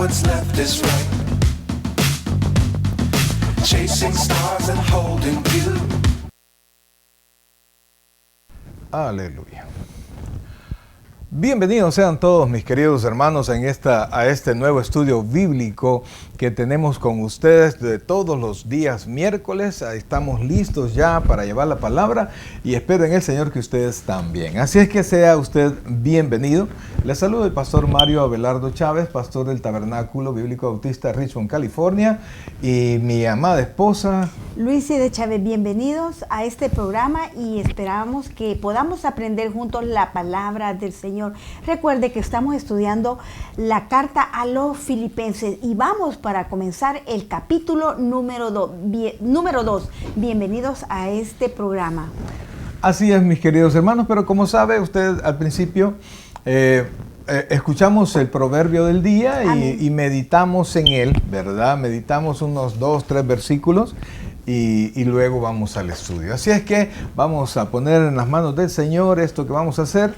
what's left is right. Chasing stars and holding you. Aleluya. Bienvenidos sean todos mis queridos hermanos a este nuevo estudio bíblico que tenemos con ustedes de todos los días miércoles. Estamos listos ya para llevar la palabra y espero en el Señor que ustedes también. Así es que sea usted bienvenido. Les saludo el pastor Mario Abelardo Chávez, pastor del Tabernáculo Bíblico Bautista Richmond, California, y mi amada esposa Luisi de Chávez. Bienvenidos a este programa y esperamos que podamos aprender juntos la palabra del Señor. Recuerde que estamos estudiando la carta a los Filipenses y vamos para comenzar el capítulo número 2. Bienvenidos a este programa. Así es, mis queridos hermanos, pero como sabe usted al principio, escuchamos el proverbio del día y meditamos en él, ¿verdad? Meditamos unos 2-3 versículos y luego vamos al estudio. Así es que vamos a poner en las manos del Señor esto que vamos a hacer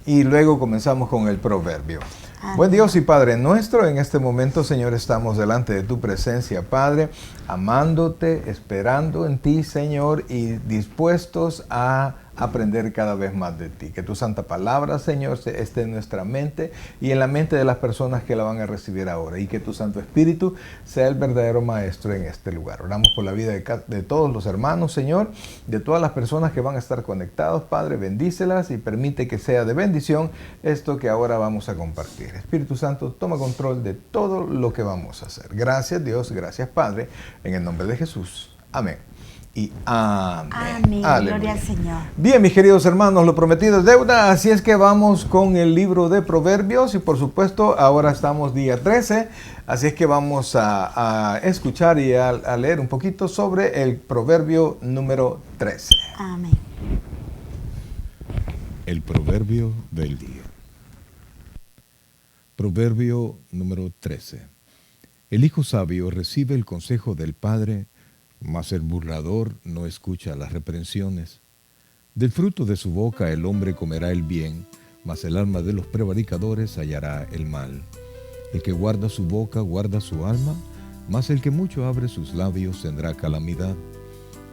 y luego comenzamos con el proverbio. Amén. Buen Dios y Padre nuestro, en este momento, Señor, estamos delante de tu presencia, Padre, amándote, esperando en ti, Señor, y dispuestos a aprender cada vez más de ti. Que tu santa palabra, Señor, esté en nuestra mente y en la mente de las personas que la van a recibir ahora. Y que tu Santo Espíritu sea el verdadero maestro en este lugar. Oramos por la vida de todos los hermanos, Señor, de todas las personas que van a estar conectados. Padre, bendícelas y permite que sea de bendición esto que ahora vamos a compartir. Espíritu Santo, toma control de todo lo que vamos a hacer. Gracias, Dios. Gracias, Padre. En el nombre de Jesús. Amén. Y amén. Amén. Gloria al Señor. Bien, mis queridos hermanos, lo prometido es deuda, así es que vamos con el libro de Proverbios y por supuesto ahora estamos día 13, así es que vamos a escuchar y a leer un poquito sobre el proverbio número 13. Amén. El proverbio del día. Proverbio número 13. El hijo sabio recibe el consejo del padre, mas el burlador no escucha las reprensiones. Del fruto de su boca el hombre comerá el bien, mas el alma de los prevaricadores hallará el mal. El que guarda su boca guarda su alma, mas el que mucho abre sus labios tendrá calamidad.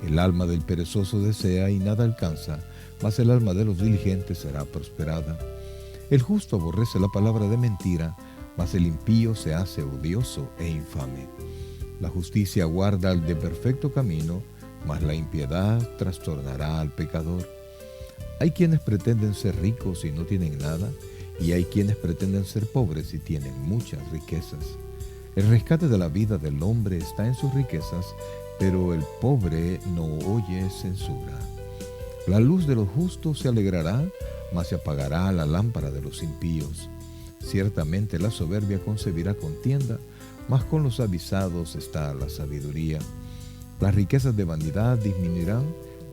El alma del perezoso desea y nada alcanza, mas el alma de los diligentes será prosperada. El justo aborrece la palabra de mentira, mas el impío se hace odioso e infame. La justicia guarda al de perfecto camino, mas la impiedad trastornará al pecador. Hay quienes pretenden ser ricos y no tienen nada, y hay quienes pretenden ser pobres y tienen muchas riquezas. El rescate de la vida del hombre está en sus riquezas, pero el pobre no oye censura. La luz de los justos se alegrará, mas se apagará la lámpara de los impíos. Ciertamente la soberbia concebirá contienda, mas con los avisados está la sabiduría. Las riquezas de vanidad disminuirán,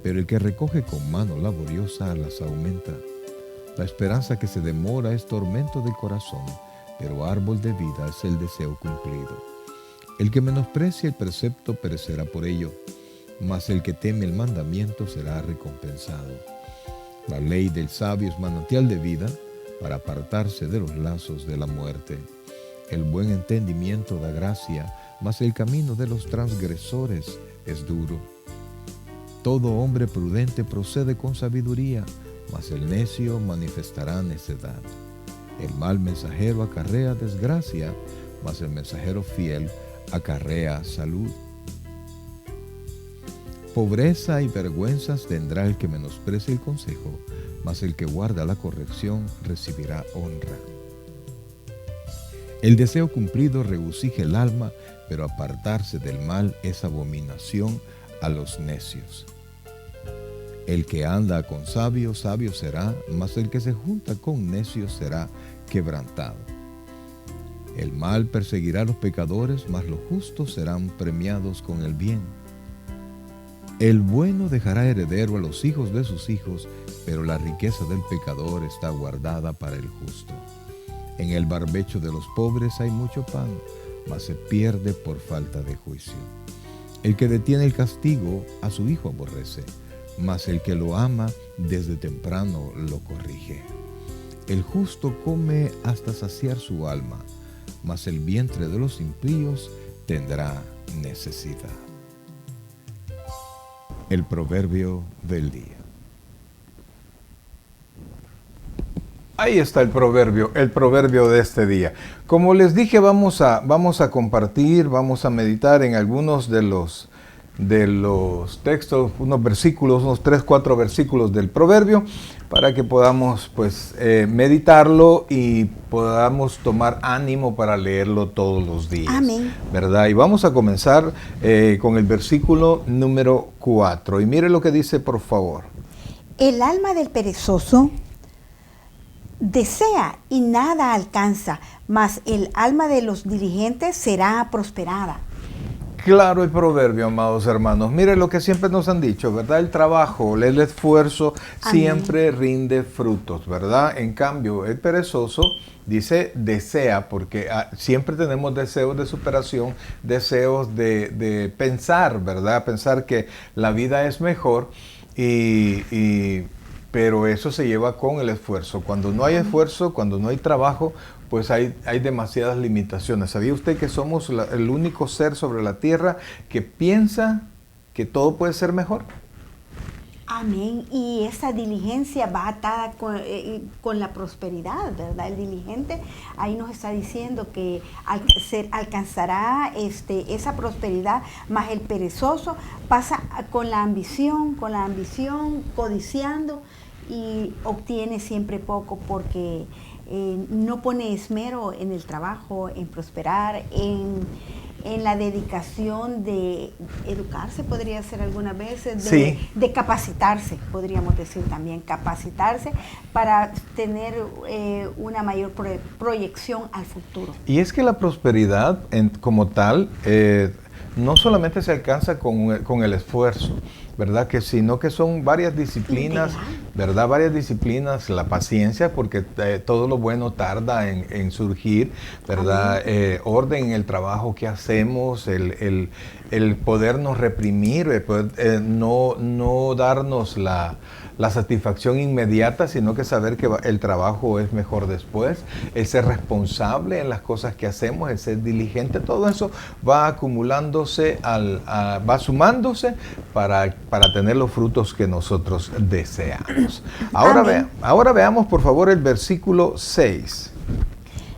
pero el que recoge con mano laboriosa las aumenta. La esperanza que se demora es tormento del corazón, pero árbol de vida es el deseo cumplido. El que menosprecia el precepto perecerá por ello, mas el que teme el mandamiento será recompensado. La ley del sabio es manantial de vida para apartarse de los lazos de la muerte. El buen entendimiento da gracia, mas el camino de los transgresores es duro. Todo hombre prudente procede con sabiduría, mas el necio manifestará necedad. El mal mensajero acarrea desgracia, mas el mensajero fiel acarrea salud. Pobreza y vergüenzas tendrá el que menosprecia el consejo, mas el que guarda la corrección recibirá honra. El deseo cumplido regocija el alma, pero apartarse del mal es abominación a los necios. El que anda con sabios, sabio será, mas el que se junta con necios será quebrantado. El mal perseguirá a los pecadores, mas los justos serán premiados con el bien. El bueno dejará heredero a los hijos de sus hijos, pero la riqueza del pecador está guardada para el justo. En el barbecho de los pobres hay mucho pan, mas se pierde por falta de juicio. El que detiene el castigo a su hijo aborrece, mas el que lo ama desde temprano lo corrige. El justo come hasta saciar su alma, mas el vientre de los impíos tendrá necesidad. El proverbio del día. Ahí está el proverbio de este día. Como les dije, vamos a compartir, vamos a meditar en algunos de los textos, unos versículos, unos 3, 4 versículos del proverbio, para que podamos meditarlo y podamos tomar ánimo para leerlo todos los días. Amén. ¿Verdad? Y vamos a comenzar con el versículo número 4. Y mire lo que dice, por favor. El alma del perezoso desea y nada alcanza, mas el alma de los diligentes será prosperada. Claro el proverbio, amados hermanos. Mire lo que siempre nos han dicho, ¿verdad? El trabajo, el esfuerzo siempre rinde frutos, ¿verdad? En cambio, el perezoso dice desea, porque siempre tenemos deseos de superación, deseos de pensar, ¿verdad? Pensar que la vida es mejor pero eso se lleva con el esfuerzo. Cuando no hay esfuerzo, cuando no hay trabajo, pues hay demasiadas limitaciones. ¿Sabía usted que somos el único ser sobre la tierra que piensa que todo puede ser mejor? Amén. Y esa diligencia va atada con la prosperidad, ¿verdad? El diligente ahí nos está diciendo que alcanzará esa prosperidad, más el perezoso pasa con la ambición, codiciando, y obtiene siempre poco porque no pone esmero en el trabajo, en prosperar, en la dedicación de educarse, podría ser algunas veces, de capacitarse, podríamos decir también, capacitarse para tener una mayor proyección al futuro. Y es que la prosperidad como tal no solamente se alcanza con el esfuerzo, ¿verdad? Sino que son varias disciplinas, ¿verdad? Varias disciplinas, la paciencia, porque todo lo bueno tarda en surgir, ¿verdad? Orden en el trabajo que hacemos, el podernos reprimir, el poder, no darnos la satisfacción inmediata, sino que saber que el trabajo es mejor después, el ser responsable en las cosas que hacemos, el ser diligente, todo eso va acumulándose, va sumándose para tener los frutos que nosotros deseamos. Ahora veamos por favor el versículo 6.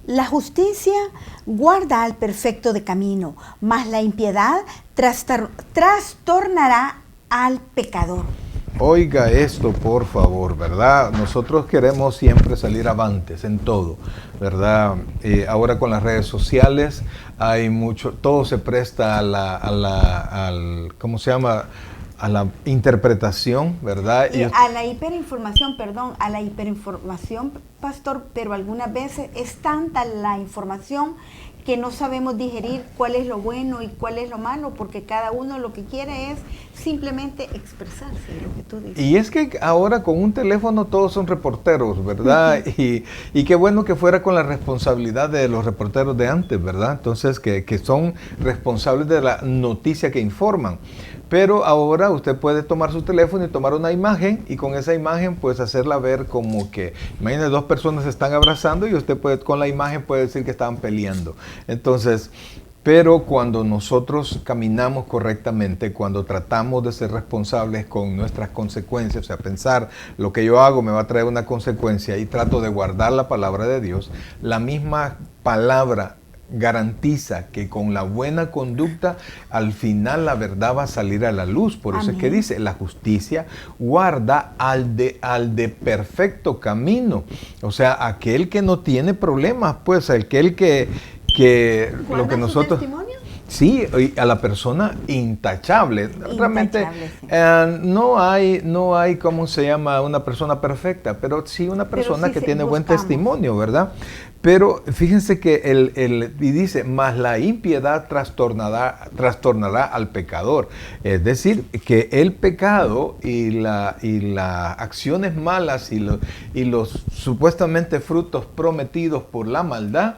La justicia guarda al perfecto de camino, mas la impiedad trastornará al pecador. Oiga esto, por favor, ¿verdad? Nosotros queremos siempre salir avantes en todo, ¿verdad? Ahora con las redes sociales hay mucho, todo se presta ¿cómo se llama? A la interpretación, ¿verdad? A la hiperinformación, pastor, pero algunas veces es tanta la información que no sabemos digerir cuál es lo bueno y cuál es lo malo, porque cada uno lo que quiere es simplemente expresarse, lo que tú dices. Y es que ahora con un teléfono todos son reporteros, ¿verdad? y qué bueno que fuera con la responsabilidad de los reporteros de antes, ¿verdad? Entonces, que son responsables de la noticia que informan. Pero ahora usted puede tomar su teléfono y tomar una imagen, y con esa imagen pues hacerla ver como que, imagínese, dos personas se están abrazando y usted con la imagen puede decir que estaban peleando. Entonces, pero cuando nosotros caminamos correctamente, cuando tratamos de ser responsables con nuestras consecuencias, o sea, pensar lo que yo hago me va a traer una consecuencia, y trato de guardar la palabra de Dios, la misma palabra garantiza que con la buena conducta al final la verdad va a salir a la luz. Por eso es que dice, la justicia guarda al de perfecto camino, o sea, aquel que no tiene problemas, pues aquel que lo que nosotros... Sí, a la persona intachable. Realmente no hay, ¿cómo se llama? Una persona perfecta, pero sí una persona sí que tiene buen testimonio, ¿verdad? Pero fíjense que y dice, mas la impiedad trastornará al pecador. Es decir, que el pecado y las acciones malas y los supuestamente frutos prometidos por la maldad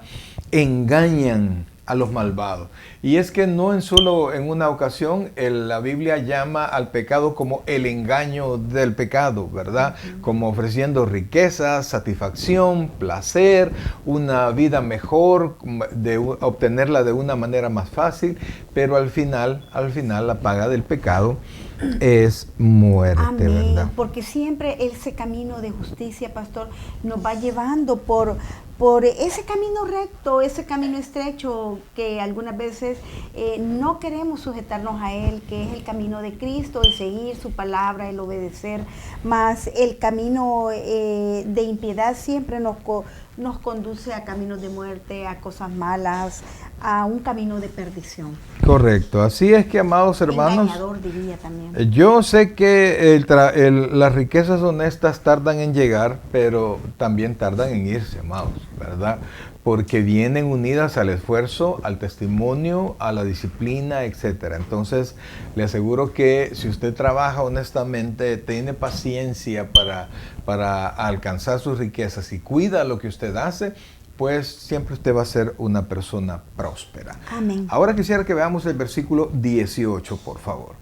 engañan a los malvados. Y es que no en solo en una ocasión la Biblia llama al pecado como el engaño del pecado, ¿verdad? Como ofreciendo riquezas, satisfacción, placer, una vida mejor, obtenerla de una manera más fácil, pero al final la paga del pecado es muerte, Amén. ¿verdad? Porque siempre ese camino de justicia, pastor, nos va llevando por ese camino recto, ese camino estrecho que algunas veces no queremos sujetarnos a él, que es el camino de Cristo, el seguir su palabra, el obedecer, más el camino de impiedad siempre nos conduce a caminos de muerte, a cosas malas, a un camino de perdición. Correcto, así es que, amados hermanos, Engañador, diría también. yo sé que las riquezas honestas tardan en llegar, pero también tardan en irse, amados, ¿verdad? Porque vienen unidas al esfuerzo, al testimonio, a la disciplina, etcétera. Entonces, le aseguro que si usted trabaja honestamente, tiene paciencia para alcanzar sus riquezas y cuida lo que usted hace, pues siempre usted va a ser una persona próspera. Amén. Ahora quisiera que veamos el versículo 18, por favor.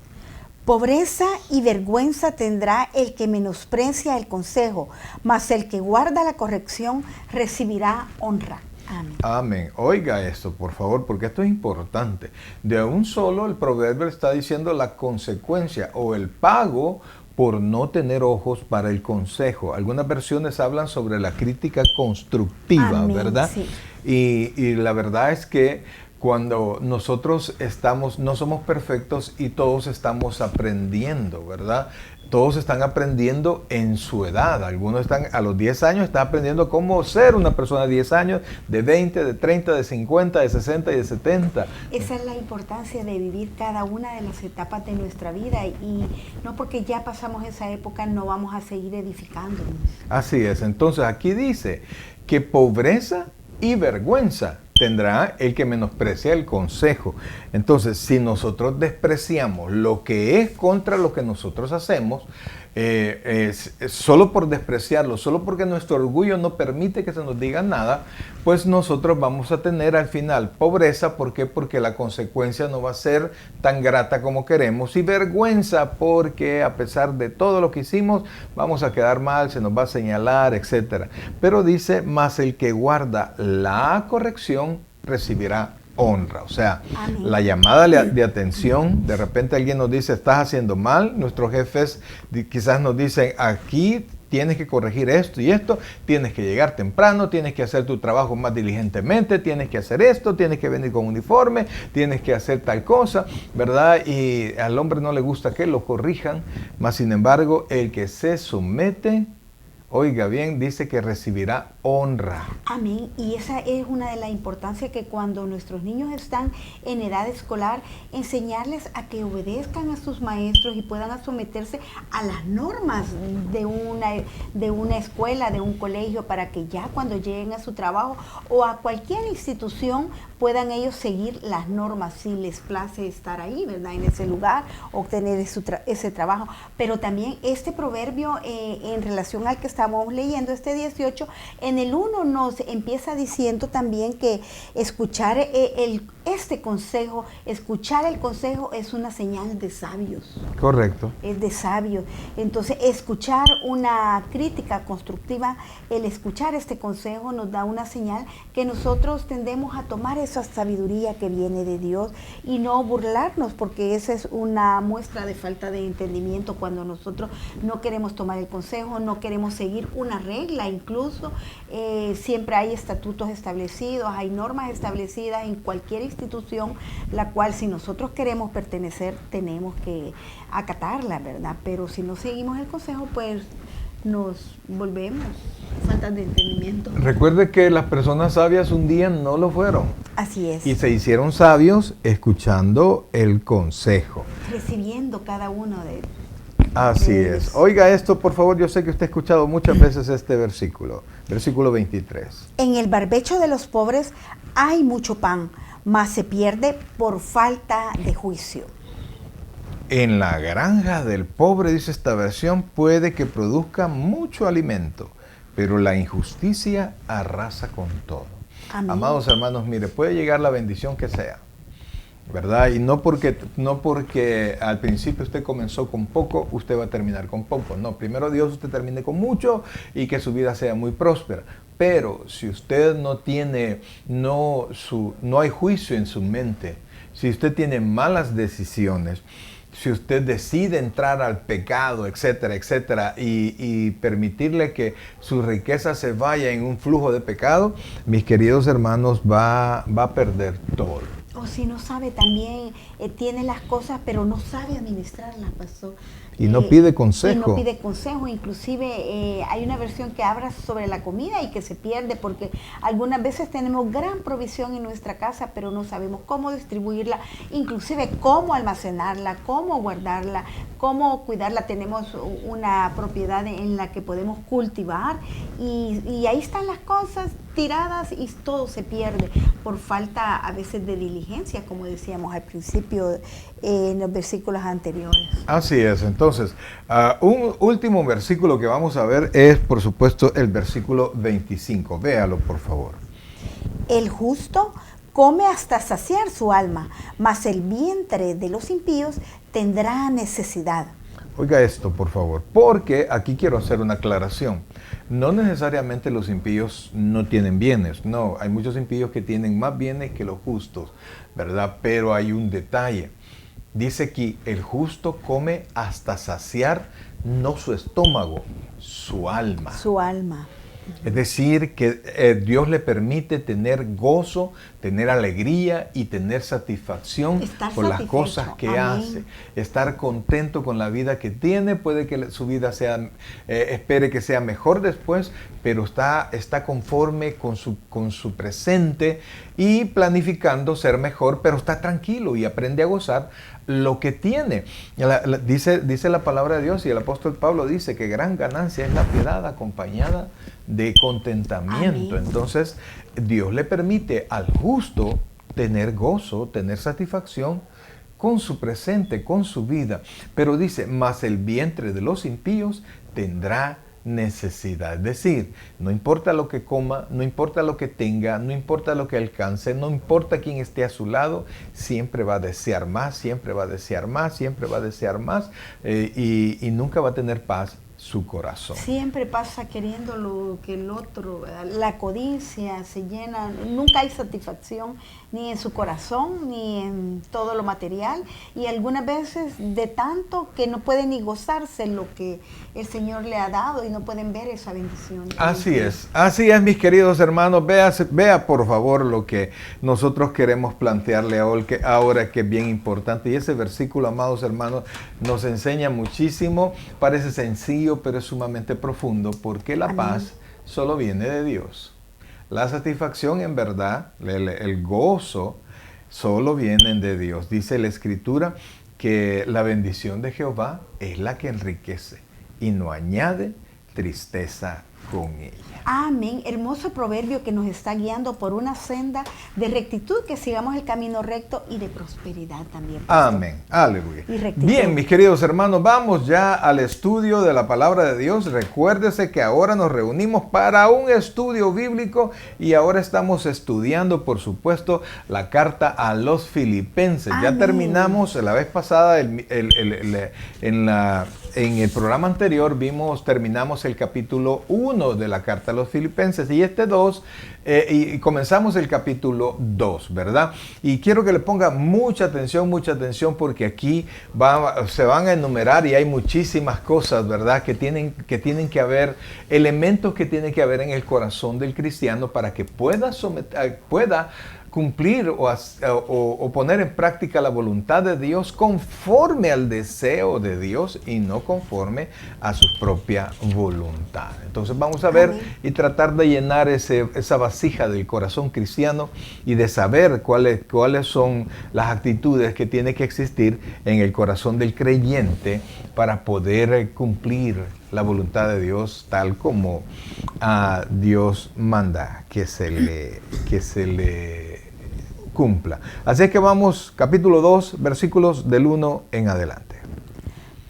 Pobreza y vergüenza tendrá el que menosprecia el consejo, mas el que guarda la corrección recibirá honra. Amén. Amén. Oiga esto, por favor, porque esto es importante. De un solo, el proverbio está diciendo la consecuencia o el pago por no tener ojos para el consejo. Algunas versiones hablan sobre la crítica constructiva, Amén, ¿verdad? sí. Y la verdad es que cuando nosotros no somos perfectos y todos estamos aprendiendo, ¿verdad? Todos están aprendiendo en su edad. Algunos están a los 10 años, están aprendiendo cómo ser una persona de 10 años, de 20, de 30, de 50, de 60 y de 70. Esa es la importancia de vivir cada una de las etapas de nuestra vida y no porque ya pasamos esa época no vamos a seguir edificándonos. Así es. Entonces aquí dice que pobreza y vergüenza tendrá el que menosprecia el consejo. Entonces, si nosotros despreciamos lo que es contra lo que nosotros hacemos, solo por despreciarlo, solo porque nuestro orgullo no permite que se nos diga nada, pues nosotros vamos a tener al final pobreza. ¿Por qué? Porque la consecuencia no va a ser tan grata como queremos, y vergüenza porque a pesar de todo lo que hicimos, vamos a quedar mal, se nos va a señalar, etc. Pero dice, más el que guarda la corrección recibirá honra. O sea, Amén. La llamada de atención, de repente alguien nos dice, estás haciendo mal, nuestros jefes quizás nos dicen, aquí tienes que corregir esto y esto, tienes que llegar temprano, tienes que hacer tu trabajo más diligentemente, tienes que hacer esto, tienes que venir con uniforme, tienes que hacer tal cosa, ¿verdad? Y al hombre no le gusta que lo corrijan, mas sin embargo, el que se somete, oiga bien, dice que recibirá honra. Amén. Y esa es una de las importancias que cuando nuestros niños están en edad escolar, enseñarles a que obedezcan a sus maestros y puedan someterse a las normas de una escuela, de un colegio, para que ya cuando lleguen a su trabajo o a cualquier institución puedan ellos seguir las normas, si les place estar ahí, ¿verdad? En ese lugar, obtener ese trabajo. Pero también este proverbio en relación al que estamos leyendo, este 18, en el 1 nos empieza diciendo también que escuchar este consejo, escuchar el consejo es una señal de sabios. Correcto. Es de sabios. Entonces, escuchar una crítica constructiva, el escuchar este consejo nos da una señal que nosotros tendemos a tomar esa sabiduría que viene de Dios y no burlarnos, porque esa es una muestra de falta de entendimiento cuando nosotros no queremos tomar el consejo, no queremos seguir una regla. Incluso siempre hay estatutos establecidos, hay normas establecidas en cualquier institución, la cual si nosotros queremos pertenecer tenemos que acatarla, ¿verdad? Pero si no seguimos el consejo, pues nos volvemos falta de entendimiento. Recuerde que las personas sabias un día no lo fueron. Así es. Y se hicieron sabios escuchando el consejo. Recibiendo cada uno de Así es. Oiga esto, por favor. Yo sé que usted ha escuchado muchas veces este versículo. Versículo 23. En el barbecho de los pobres hay mucho pan, mas se pierde por falta de juicio. En la granja del pobre, dice esta versión, puede que produzca mucho alimento, pero la injusticia arrasa con todo. Amén. Amados hermanos, mire, puede llegar la bendición que sea, ¿verdad? Y no porque al principio usted comenzó con poco, usted va a terminar con poco. No, primero Dios usted termine con mucho y que su vida sea muy próspera. Pero si usted no hay juicio en su mente, si usted tiene malas decisiones, si usted decide entrar al pecado, etcétera, etcétera, y permitirle que su riqueza se vaya en un flujo de pecado, mis queridos hermanos, va a perder todo. O si no sabe también, tiene las cosas, pero no sabe administrarlas, pastor. Y no pide consejo. Y no pide consejo. Inclusive hay una versión que habla sobre la comida y que se pierde porque algunas veces tenemos gran provisión en nuestra casa, pero no sabemos cómo distribuirla, inclusive cómo almacenarla, cómo guardarla, cómo cuidarla. Tenemos una propiedad en la que podemos cultivar y ahí están las cosas tiradas y todo se pierde por falta a veces de diligencia, como decíamos al principio en los versículos anteriores. Así es. Entonces, un último versículo que vamos a ver es, por supuesto, el versículo 25. Véalo, por favor. El justo come hasta saciar su alma, mas el vientre de los impíos tendrá necesidad. Oiga esto, por favor, porque aquí quiero hacer una aclaración. No necesariamente los impíos no tienen bienes, no, hay muchos impíos que tienen más bienes que los justos, ¿verdad? Pero hay un detalle. Dice aquí, el justo come hasta saciar, no su estómago, su alma. Su alma. Es decir, que Dios le permite tener gozo, tener alegría y tener satisfacción por las cosas que hace. Estar contento con la vida que tiene. Puede que su vida sea, espere que sea mejor después, pero está conforme con su presente y planificando ser mejor, pero está tranquilo y aprende a gozar lo que tiene. Dice la palabra de Dios y el apóstol Pablo dice que gran ganancia es la piedad acompañada de contentamiento. Amén. Entonces, Dios le permite al justo tener gozo, tener satisfacción con su presente, con su vida. Pero dice, mas el vientre de los impíos tendrá necesidad. Es decir, no importa lo que coma, no importa lo que tenga, no importa lo que alcance, no importa quién esté a su lado, siempre va a desear más, siempre va a desear más, siempre va a desear más y nunca va a tener paz su corazón. Siempre pasa queriendo lo que el otro, la codicia se llena, nunca hay satisfacción ni en su corazón ni en todo lo material y algunas veces de tanto que no pueden ni gozarse lo que el Señor le ha dado y no pueden ver esa bendición. Así es mis queridos hermanos, vea por favor lo que nosotros queremos plantearle ahora que es bien importante y ese versículo, amados hermanos, nos enseña muchísimo, parece sencillo pero es sumamente profundo porque la paz solo viene de Dios. La satisfacción en verdad, el gozo solo vienen de Dios. Dice la Escritura que la bendición de Jehová es la que enriquece y no añade tristeza con ella. Amén. Hermoso proverbio que nos está guiando por una senda de rectitud, que sigamos el camino recto y de prosperidad también, pastor. Amén. Aleluya. Y rectitud. Bien, mis queridos hermanos, vamos ya al estudio de la palabra de Dios. Recuérdese que ahora nos reunimos para un estudio bíblico y ahora estamos estudiando, por supuesto, la carta a los Filipenses. Amén. Ya terminamos la vez pasada, en el programa anterior terminamos el capítulo 1 de la carta a los Filipenses y y comenzamos el capítulo 2, ¿verdad? Y quiero que le ponga mucha atención porque aquí se van a enumerar y hay muchísimas cosas, ¿verdad? Que tienen que haber, elementos que tienen que haber en el corazón del cristiano para que pueda cumplir o poner en práctica la voluntad de Dios conforme al deseo de Dios y no conforme a su propia voluntad. Entonces vamos a ver y tratar de llenar esa vasija del corazón cristiano y de saber cuáles son las actitudes que tiene que existir en el corazón del creyente para poder cumplir la voluntad de Dios tal como Dios manda que se le cumpla. Así es que vamos, capítulo 2, versículos del 1 en adelante.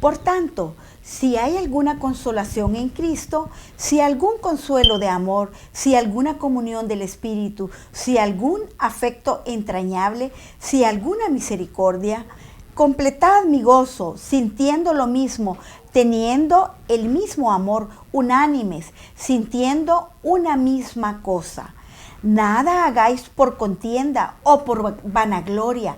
Por tanto, si hay alguna consolación en Cristo, si algún consuelo de amor, si alguna comunión del Espíritu, si algún afecto entrañable, si alguna misericordia, completad mi gozo, sintiendo lo mismo, teniendo el mismo amor, unánimes, sintiendo una misma cosa. Nada hagáis por contienda o por vanagloria,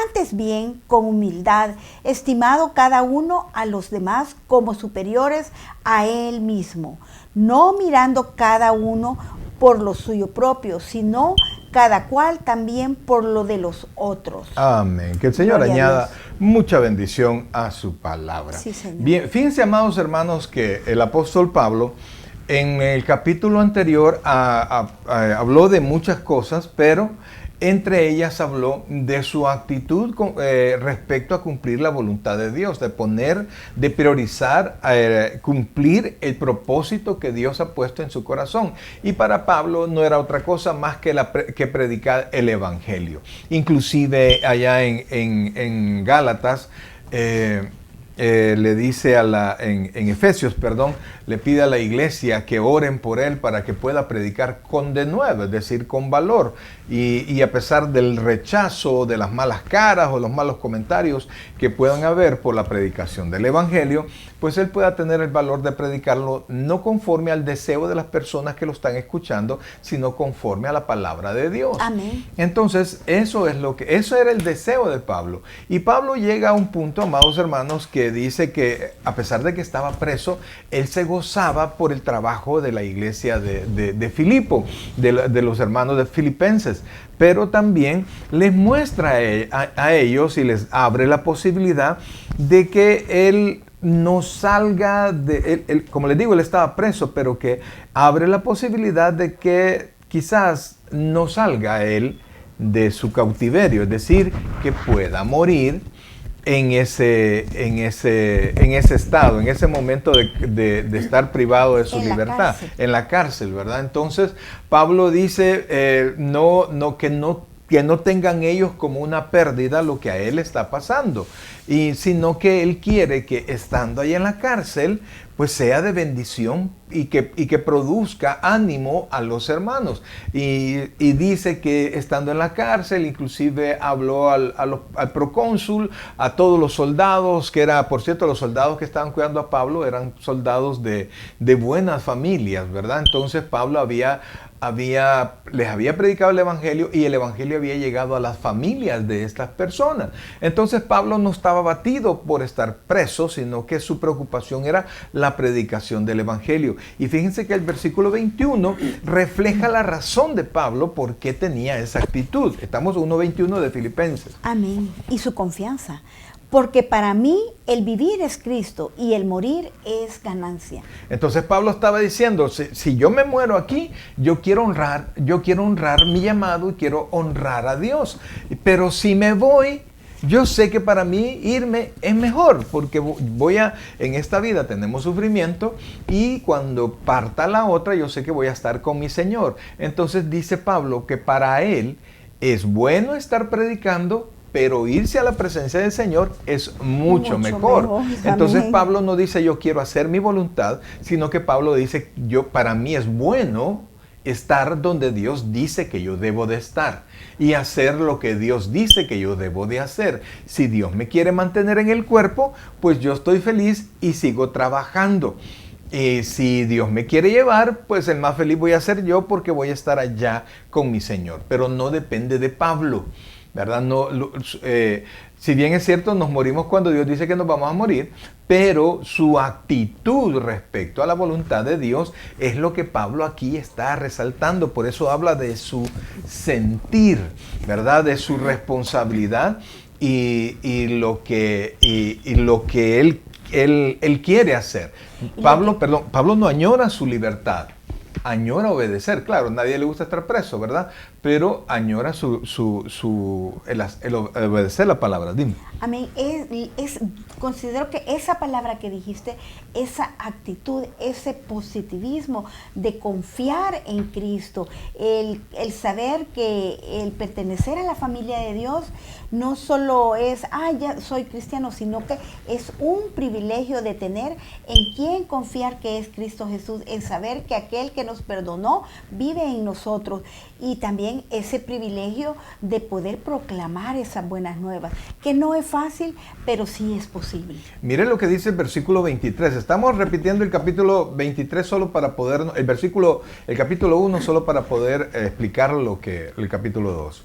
antes bien con humildad, estimado cada uno a los demás como superiores a él mismo, no mirando cada uno por lo suyo propio, sino cada cual también por lo de los otros. Amén. Que el Señor Gloria a añada Dios. mucha bendición a su palabra. Sí, Señor. Bien, fíjense, amados hermanos, que el apóstol Pablo en el capítulo anterior habló de muchas cosas, pero entre ellas habló de su actitud respecto a cumplir la voluntad de Dios, de priorizar, cumplir el propósito que Dios ha puesto en su corazón. Y para Pablo no era otra cosa más que predicar el Evangelio. Inclusive allá en Gálatas, le dice en Efesios, perdón, le pide a la iglesia que oren por él para que pueda predicar con denuedo, es decir, con valor. Y a pesar del rechazo, de las malas caras o los malos comentarios que puedan haber por la predicación del Evangelio, pues él pueda tener el valor de predicarlo no conforme al deseo de las personas que lo están escuchando, sino conforme a la palabra de Dios. Amén. Entonces, eso era el deseo de Pablo. Y Pablo llega a un punto, amados hermanos, que dice que a pesar de que estaba preso, él se gozaba por el trabajo de la iglesia de Filipo, de los hermanos de Filipenses, pero también les muestra a ellos y les abre la posibilidad de que él no salga como les digo, él estaba preso, pero que abre la posibilidad de que quizás no salga él de su cautiverio, es decir, que pueda morir en ese estado, en ese momento de estar privado de su En la libertad, cárcel. en la cárcel, ¿verdad? Entonces, Pablo dice, que no tengan ellos como una pérdida lo que a él está pasando, sino que él quiere que estando ahí en la cárcel, pues sea de bendición y que produzca ánimo a los hermanos. Y dice que estando en la cárcel, inclusive habló al procónsul, a todos los soldados, por cierto, los soldados que estaban cuidando a Pablo eran soldados de buenas familias, ¿verdad? Entonces Pablo les había predicado el Evangelio y el Evangelio había llegado a las familias de estas personas. Entonces Pablo no estaba abatido por estar preso, sino que su preocupación era la predicación del Evangelio. Y fíjense que el versículo 21 refleja la razón de Pablo por qué tenía esa actitud. Estamos en 1:21 de Filipenses. Amén. Y su confianza. Porque para mí el vivir es Cristo y el morir es ganancia. Entonces Pablo estaba diciendo, si yo me muero aquí, yo quiero honrar mi llamado y quiero honrar a Dios. Pero si me voy, yo sé que para mí irme es mejor, porque en esta vida tenemos sufrimiento y cuando parta la otra, yo sé que voy a estar con mi Señor. Entonces dice Pablo que para él es bueno estar predicando, pero irse a la presencia del Señor es mucho mejor. Entonces Amén. Pablo no dice yo quiero hacer mi voluntad, sino que Pablo dice para mí es bueno estar donde Dios dice que yo debo de estar y hacer lo que Dios dice que yo debo de hacer. Si Dios me quiere mantener en el cuerpo, pues yo estoy feliz y sigo trabajando. Si Dios me quiere llevar, pues el más feliz voy a ser yo porque voy a estar allá con mi Señor. Pero no depende de Pablo, ¿verdad? Si bien es cierto, nos morimos cuando Dios dice que nos vamos a morir, pero su actitud respecto a la voluntad de Dios es lo que Pablo aquí está resaltando. Por eso habla de su sentir, ¿verdad? De su responsabilidad y lo que él quiere hacer. Pablo no añora su libertad, añora obedecer. Claro, a nadie le gusta estar preso, ¿verdad? pero añora el obedecer la palabra. Dime. Amén. Considero que esa palabra que dijiste, esa actitud, ese positivismo de confiar en Cristo, el saber que el pertenecer a la familia de Dios no solo es, ya soy cristiano, sino que es un privilegio de tener en quién confiar, que es Cristo Jesús, en saber que aquel que nos perdonó vive en nosotros, y también ese privilegio de poder proclamar esas buenas nuevas, que no es fácil, pero sí es posible. Mire lo que dice el versículo 23. Estamos repitiendo el capítulo 23 solo para poder, el capítulo 1 solo para poder explicar lo que el capítulo 2.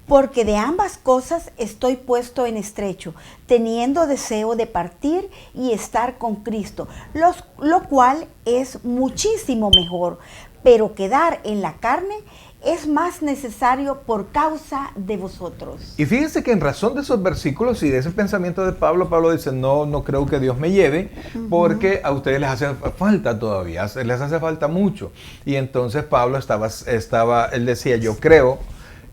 Porque de ambas cosas estoy puesto en estrecho, teniendo deseo de partir y estar con Cristo, lo cual es muchísimo mejor, pero quedar en la carne es más necesario por causa de vosotros. Y fíjense que en razón de esos versículos y de ese pensamiento de Pablo, Pablo dice, no creo que Dios me lleve, porque a ustedes les hace falta todavía, les hace falta mucho. Y entonces Pablo él decía, yo creo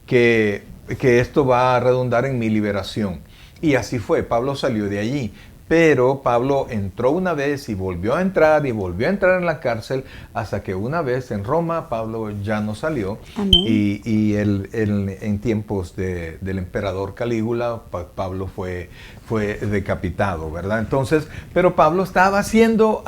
que esto va a redundar en mi liberación. Y así fue, Pablo salió de allí. Pero Pablo entró una vez y volvió a entrar en la cárcel, hasta que una vez en Roma Pablo ya no salió. Amén. Y en tiempos del emperador Calígula, Pablo fue decapitado, ¿verdad? Entonces, pero Pablo estaba haciendo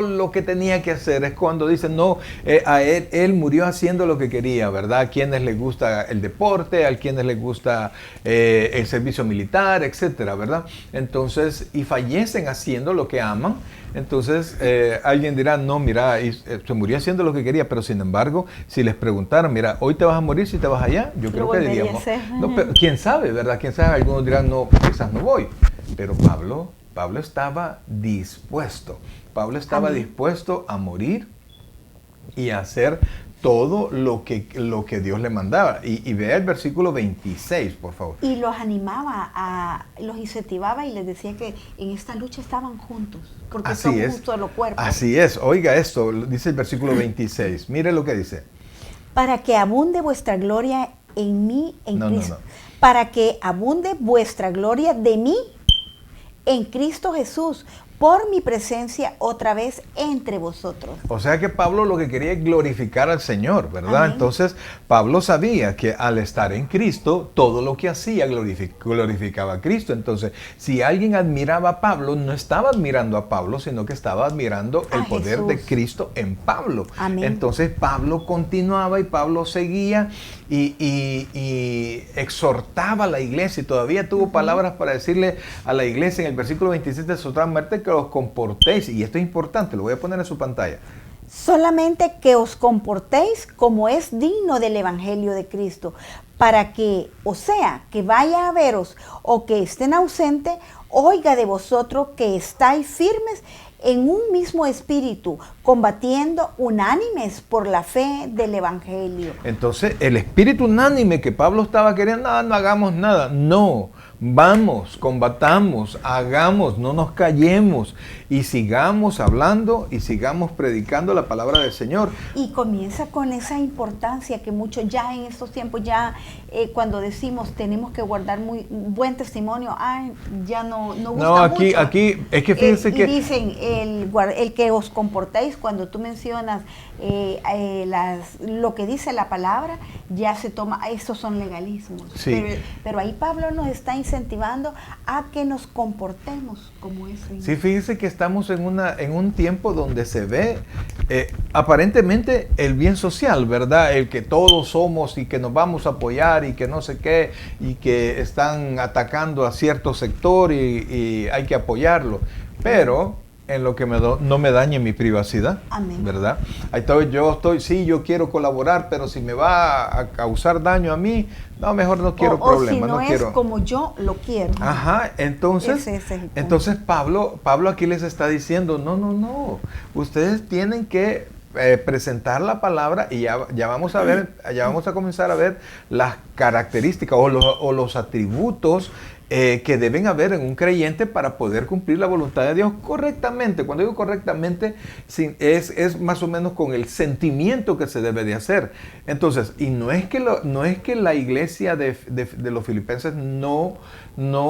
lo que tenía que hacer. Es cuando dicen, él murió haciendo lo que quería, ¿verdad? A quienes les gusta el deporte, a quienes les gusta el servicio militar, etcétera, ¿verdad? Entonces, y fallecen haciendo lo que aman. Entonces alguien dirá, no, mira, se murió haciendo lo que quería, pero sin embargo, si les preguntaran, mira, hoy te vas a morir si te vas allá, yo creo que diríamos, no, pero quién sabe, ¿verdad? Quién sabe, algunos dirán, no, quizás no voy. Pero Pablo estaba dispuesto. Pablo estaba dispuesto a morir y a hacer todo lo que Dios le mandaba. Y vea el versículo 26, por favor. Y los animaba, los incentivaba y les decía que en esta lucha estaban juntos, porque somos un solo cuerpo. Así es, oiga esto, dice el versículo 26. Mire lo que dice. Para que abunde vuestra gloria en mí, en Cristo. No. Para que abunde vuestra gloria de mí en Cristo Jesús, por mi presencia otra vez entre vosotros. O sea que Pablo lo que quería es glorificar al Señor, ¿verdad? Amén. Entonces Pablo sabía que al estar en Cristo, todo lo que hacía glorificaba a Cristo. Entonces, si alguien admiraba a Pablo, no estaba admirando a Pablo, sino que estaba admirando el poder Jesús de Cristo en Pablo. Amén. Entonces Pablo continuaba y Pablo seguía y exhortaba a la iglesia, y todavía tuvo palabras para decirle a la iglesia en el versículo 27, exhortamente que os comportéis, y esto es importante, lo voy a poner en su pantalla. Solamente que os comportéis como es digno del Evangelio de Cristo, para que, o sea, que vaya a veros o que estén ausentes, oiga de vosotros que estáis firmes en un mismo espíritu, combatiendo unánimes por la fe del Evangelio. Entonces, el espíritu unánime que Pablo estaba queriendo, no hagamos nada, no. Vamos, combatamos, hagamos, no nos callemos y sigamos hablando y sigamos predicando la palabra del Señor. Y comienza con esa importancia que muchos ya en estos tiempos, cuando decimos tenemos que guardar muy buen testimonio, ya no gusta mucho. Aquí, es que fíjense que... Y dicen, el que os comportéis, cuando tú mencionas lo que dice la palabra, ya se toma, esos son legalismos. Sí. Pero ahí Pablo nos está incentivando a que nos comportemos como eso. Sí, fíjense que estamos en un tiempo donde se ve aparentemente el bien social, ¿verdad? El que todos somos y que nos vamos a apoyar y que no sé qué, y que están atacando a cierto sector y hay que apoyarlo. Pero en lo que no me dañe mi privacidad. Amén. ¿Verdad? Yo quiero colaborar, pero si me va a causar daño a mí, no, mejor no quiero problemas. O si no es como yo lo quiero. Ajá, entonces Pablo aquí les está diciendo, no, ustedes tienen que presentar la palabra y ya vamos a comenzar a ver las características o los atributos que deben haber en un creyente para poder cumplir la voluntad de Dios correctamente. Cuando digo correctamente, es más o menos con el sentimiento que se debe de hacer. Entonces, y no es que la iglesia de los filipenses no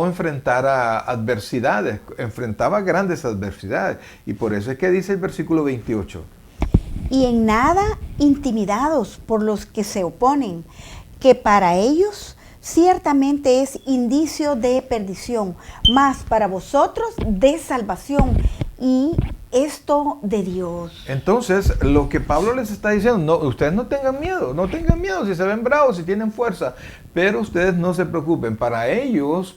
enfrentara adversidades, enfrentaba grandes adversidades. Y por eso es que dice el versículo 28. Y en nada intimidados por los que se oponen, que para ellos ciertamente es indicio de perdición, mas para vosotros de salvación, y esto de Dios. Entonces, lo que Pablo les está diciendo, no, ustedes no tengan miedo si se ven bravos, si tienen fuerza, pero ustedes no se preocupen. Para ellos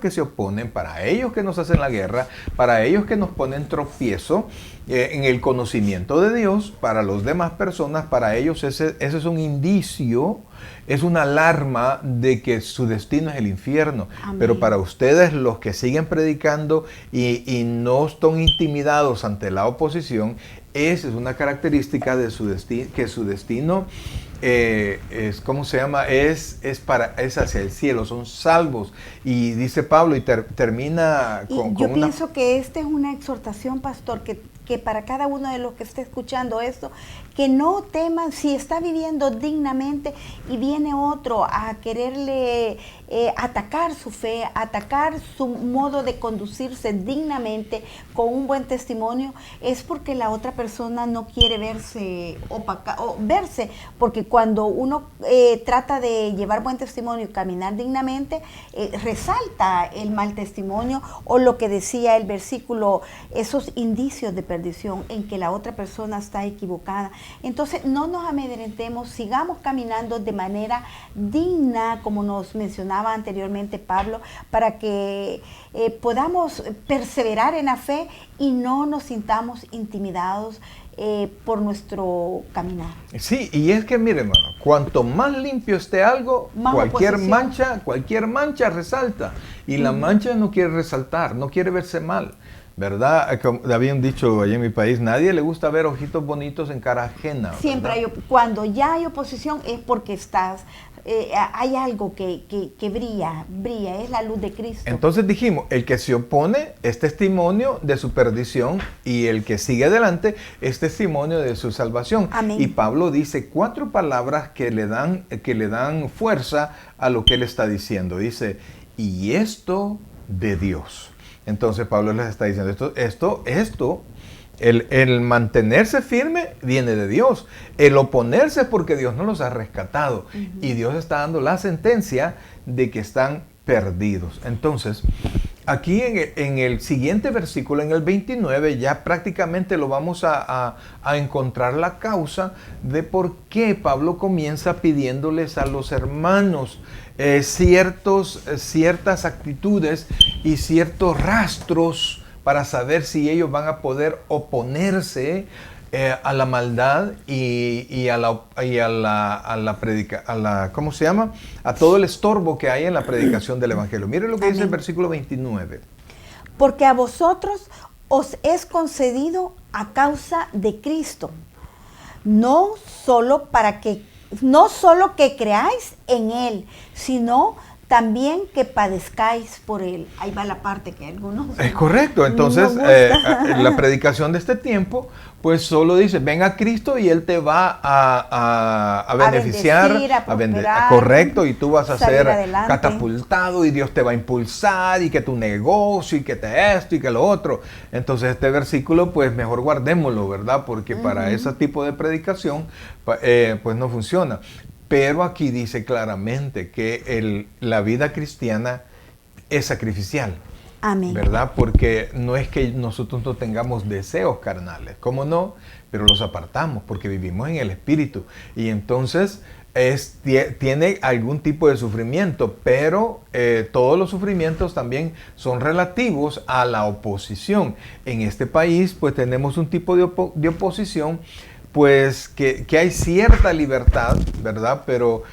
que se oponen, para ellos que nos hacen la guerra, para ellos que nos ponen tropiezo en el conocimiento de Dios, para las demás personas, para ellos ese es un indicio, es una alarma de que su destino es el infierno. Amén. Pero para ustedes, los que siguen predicando y no están intimidados ante la oposición, esa es una característica de su destino, que su destino es, ¿cómo se llama? Es hacia el cielo, son salvos. Y dice Pablo, y termina con yo una... pienso que esta es una exhortación, pastor, que para cada uno de los que esté escuchando esto, que no teman si está viviendo dignamente y viene otro a quererle atacar su fe, atacar su modo de conducirse dignamente con un buen testimonio, es porque la otra persona no quiere verse verse, porque cuando uno trata de llevar buen testimonio y caminar dignamente, resalta el mal testimonio o lo que decía el versículo, esos indicios de perdición en que la otra persona está equivocada. Entonces no nos amedrentemos, sigamos caminando de manera digna, como nos mencionaba anteriormente Pablo, para que podamos perseverar en la fe y no nos sintamos intimidados por nuestro caminar. Sí, y es que mire, hermano, cuanto más limpio esté algo, Más cualquier oposición. mancha resalta. Y la mancha no quiere resaltar, no quiere verse mal, ¿verdad? Como había un dicho allá en mi país, nadie le gusta ver ojitos bonitos en cara ajena. Siempre cuando ya hay oposición es porque hay algo que brilla, es la luz de Cristo. Entonces dijimos, el que se opone es testimonio de su perdición y el que sigue adelante es testimonio de su salvación. Amén. Y Pablo dice 4 palabras que le dan fuerza a lo que él está diciendo. Dice, y esto de Dios. Entonces Pablo les está diciendo, el mantenerse firme viene de Dios. El oponerse es porque Dios no los ha rescatado. Y Dios está dando la sentencia de que están perdidos. Entonces, aquí en el siguiente versículo, en el 29, ya prácticamente lo vamos a encontrar la causa de por qué Pablo comienza pidiéndoles a los hermanos ciertas actitudes y ciertos rastros para saber si ellos van a poder oponerse a la maldad y a ¿cómo se llama? A todo el estorbo que hay en la predicación del Evangelio. Mire lo que dice el versículo 29. Porque a vosotros os es concedido a causa de Cristo, no solo que creáis en Él, sino también que padezcáis por Él. Ahí va la parte que algunos... Es correcto. Entonces, la predicación de este tiempo, pues solo dice, ven a Cristo y Él te va a beneficiar, a prosperar, correcto, y tú vas a ser adelante, catapultado y Dios te va a impulsar y que tu negocio y que esto y que lo otro. Entonces, este versículo, pues mejor guardémoslo, ¿verdad? Porque para ese tipo de predicación, pues no funciona. Pero aquí dice claramente que la vida cristiana es sacrificial. Amén. ¿Verdad? Porque no es que nosotros no tengamos deseos carnales, ¿cómo no? Pero los apartamos porque vivimos en el Espíritu. Y entonces tiene algún tipo de sufrimiento, pero todos los sufrimientos también son relativos a la oposición. En este país, pues tenemos un tipo de oposición, pues que hay cierta libertad, ¿verdad? Pero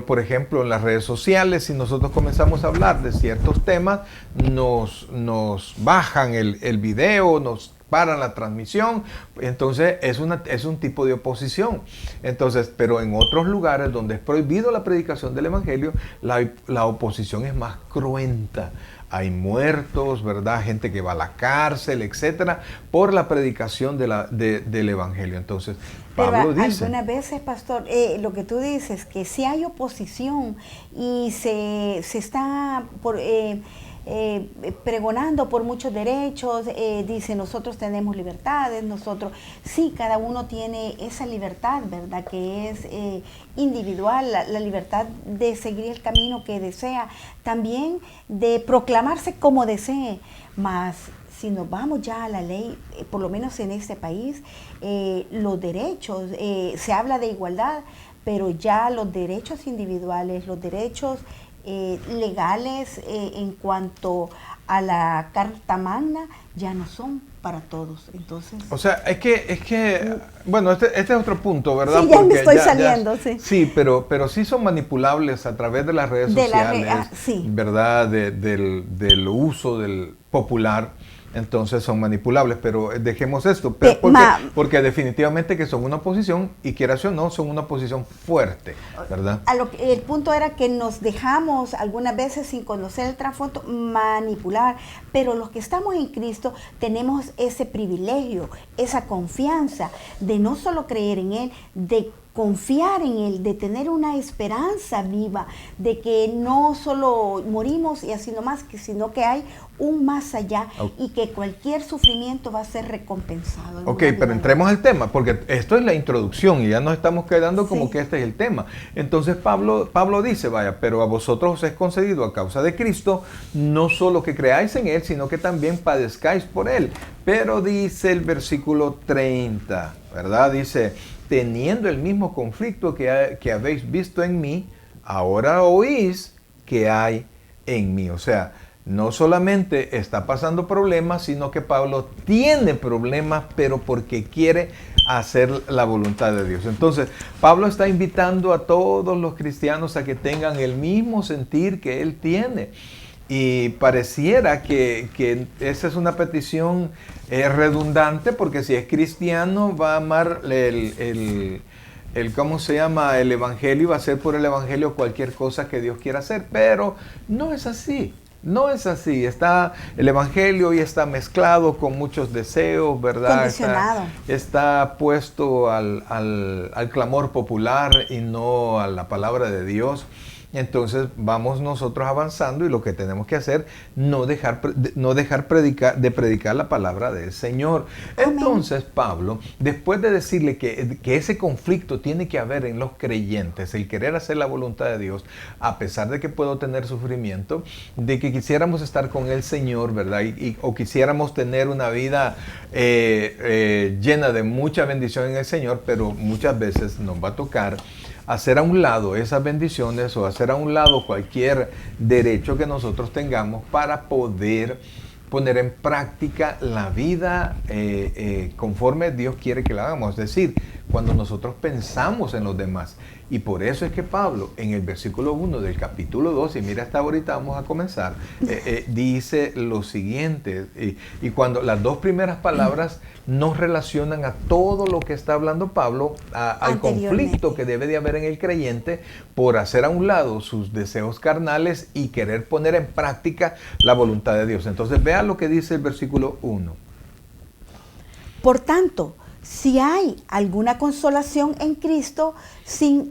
por ejemplo, en las redes sociales, si nosotros comenzamos a hablar de ciertos temas, nos bajan el video, nos paran la transmisión. Entonces es un tipo de oposición. Entonces, pero en otros lugares donde es prohibido la predicación del evangelio, la oposición es más cruenta. Hay muertos, ¿verdad? Gente que va a la cárcel, etcétera, por la predicación del evangelio. Entonces, Pablo dice... Algunas veces, pastor, lo que tú dices, que si hay oposición y se está pregonando por muchos derechos, dice, nosotros tenemos libertades, sí, cada uno tiene esa libertad, ¿verdad? Que es individual, la libertad de seguir el camino que desea, también de proclamarse como desee, mas si nos vamos ya a la ley, por lo menos en este país, los derechos, se habla de igualdad, pero ya los derechos individuales, los derechos legales en cuanto a la Carta Magna ya no son para todos. Entonces, o sea, es que bueno, este es otro punto, ¿verdad? Sí, ya me estoy saliendo, sí. Sí, pero sí son manipulables a través de las redes sociales, sí. ¿verdad? del uso del popular. Entonces son manipulables, pero dejemos esto, porque definitivamente que son una oposición, y quieras o no, son una oposición fuerte, ¿verdad? El punto era que nos dejamos algunas veces, sin conocer el trasfondo, manipular, pero los que estamos en Cristo tenemos ese privilegio, esa confianza de no solo creer en Él, de confiar en Él, de tener una esperanza viva, de que no solo morimos y así nomás, sino que hay un más allá, y que cualquier sufrimiento va a ser recompensado. Ok, pero entremos al tema, porque esto es la introducción y ya nos estamos quedando como sí, que este es el tema. Entonces Pablo dice, vaya, pero a vosotros os es concedido a causa de Cristo, no solo que creáis en Él, sino que también padezcáis por Él. Pero dice el versículo 30, ¿verdad? Dice, teniendo el mismo conflicto que habéis visto en mí, ahora oís que hay en mí. O sea, no solamente está pasando problemas, sino que Pablo tiene problemas, pero porque quiere hacer la voluntad de Dios. Entonces, Pablo está invitando a todos los cristianos a que tengan el mismo sentir que él tiene. Y pareciera que esa es una petición redundante, porque si es cristiano va a amar ¿cómo se llama? El evangelio, y va a hacer por el evangelio cualquier cosa que Dios quiera hacer, pero no es así. No es así, el evangelio hoy está mezclado con muchos deseos, ¿verdad? Condicionado. Está puesto al clamor popular y no a la palabra de Dios. Entonces vamos nosotros avanzando, y lo que tenemos que hacer, no dejar de predicar la palabra del Señor. Amén. Entonces Pablo, después de decirle que ese conflicto tiene que haber en los creyentes, el querer hacer la voluntad de Dios, a pesar de que puedo tener sufrimiento, de que quisiéramos estar con el Señor, ¿verdad? O quisiéramos tener una vida llena de mucha bendición en el Señor, pero muchas veces nos va a tocar hacer a un lado esas bendiciones, o hacer a un lado cualquier derecho que nosotros tengamos para poder poner en práctica la vida conforme Dios quiere que la hagamos. Es decir, cuando nosotros pensamos en los demás. Y por eso es que Pablo, en el versículo 1 del capítulo 2, y mira, hasta ahorita vamos a comenzar, dice lo siguiente, y cuando las dos primeras palabras nos relacionan a todo lo que está hablando Pablo, al conflicto que debe de haber en el creyente por hacer a un lado sus deseos carnales y querer poner en práctica la voluntad de Dios. Entonces, vea lo que dice el versículo 1. Por tanto, si hay alguna consolación en Cristo, si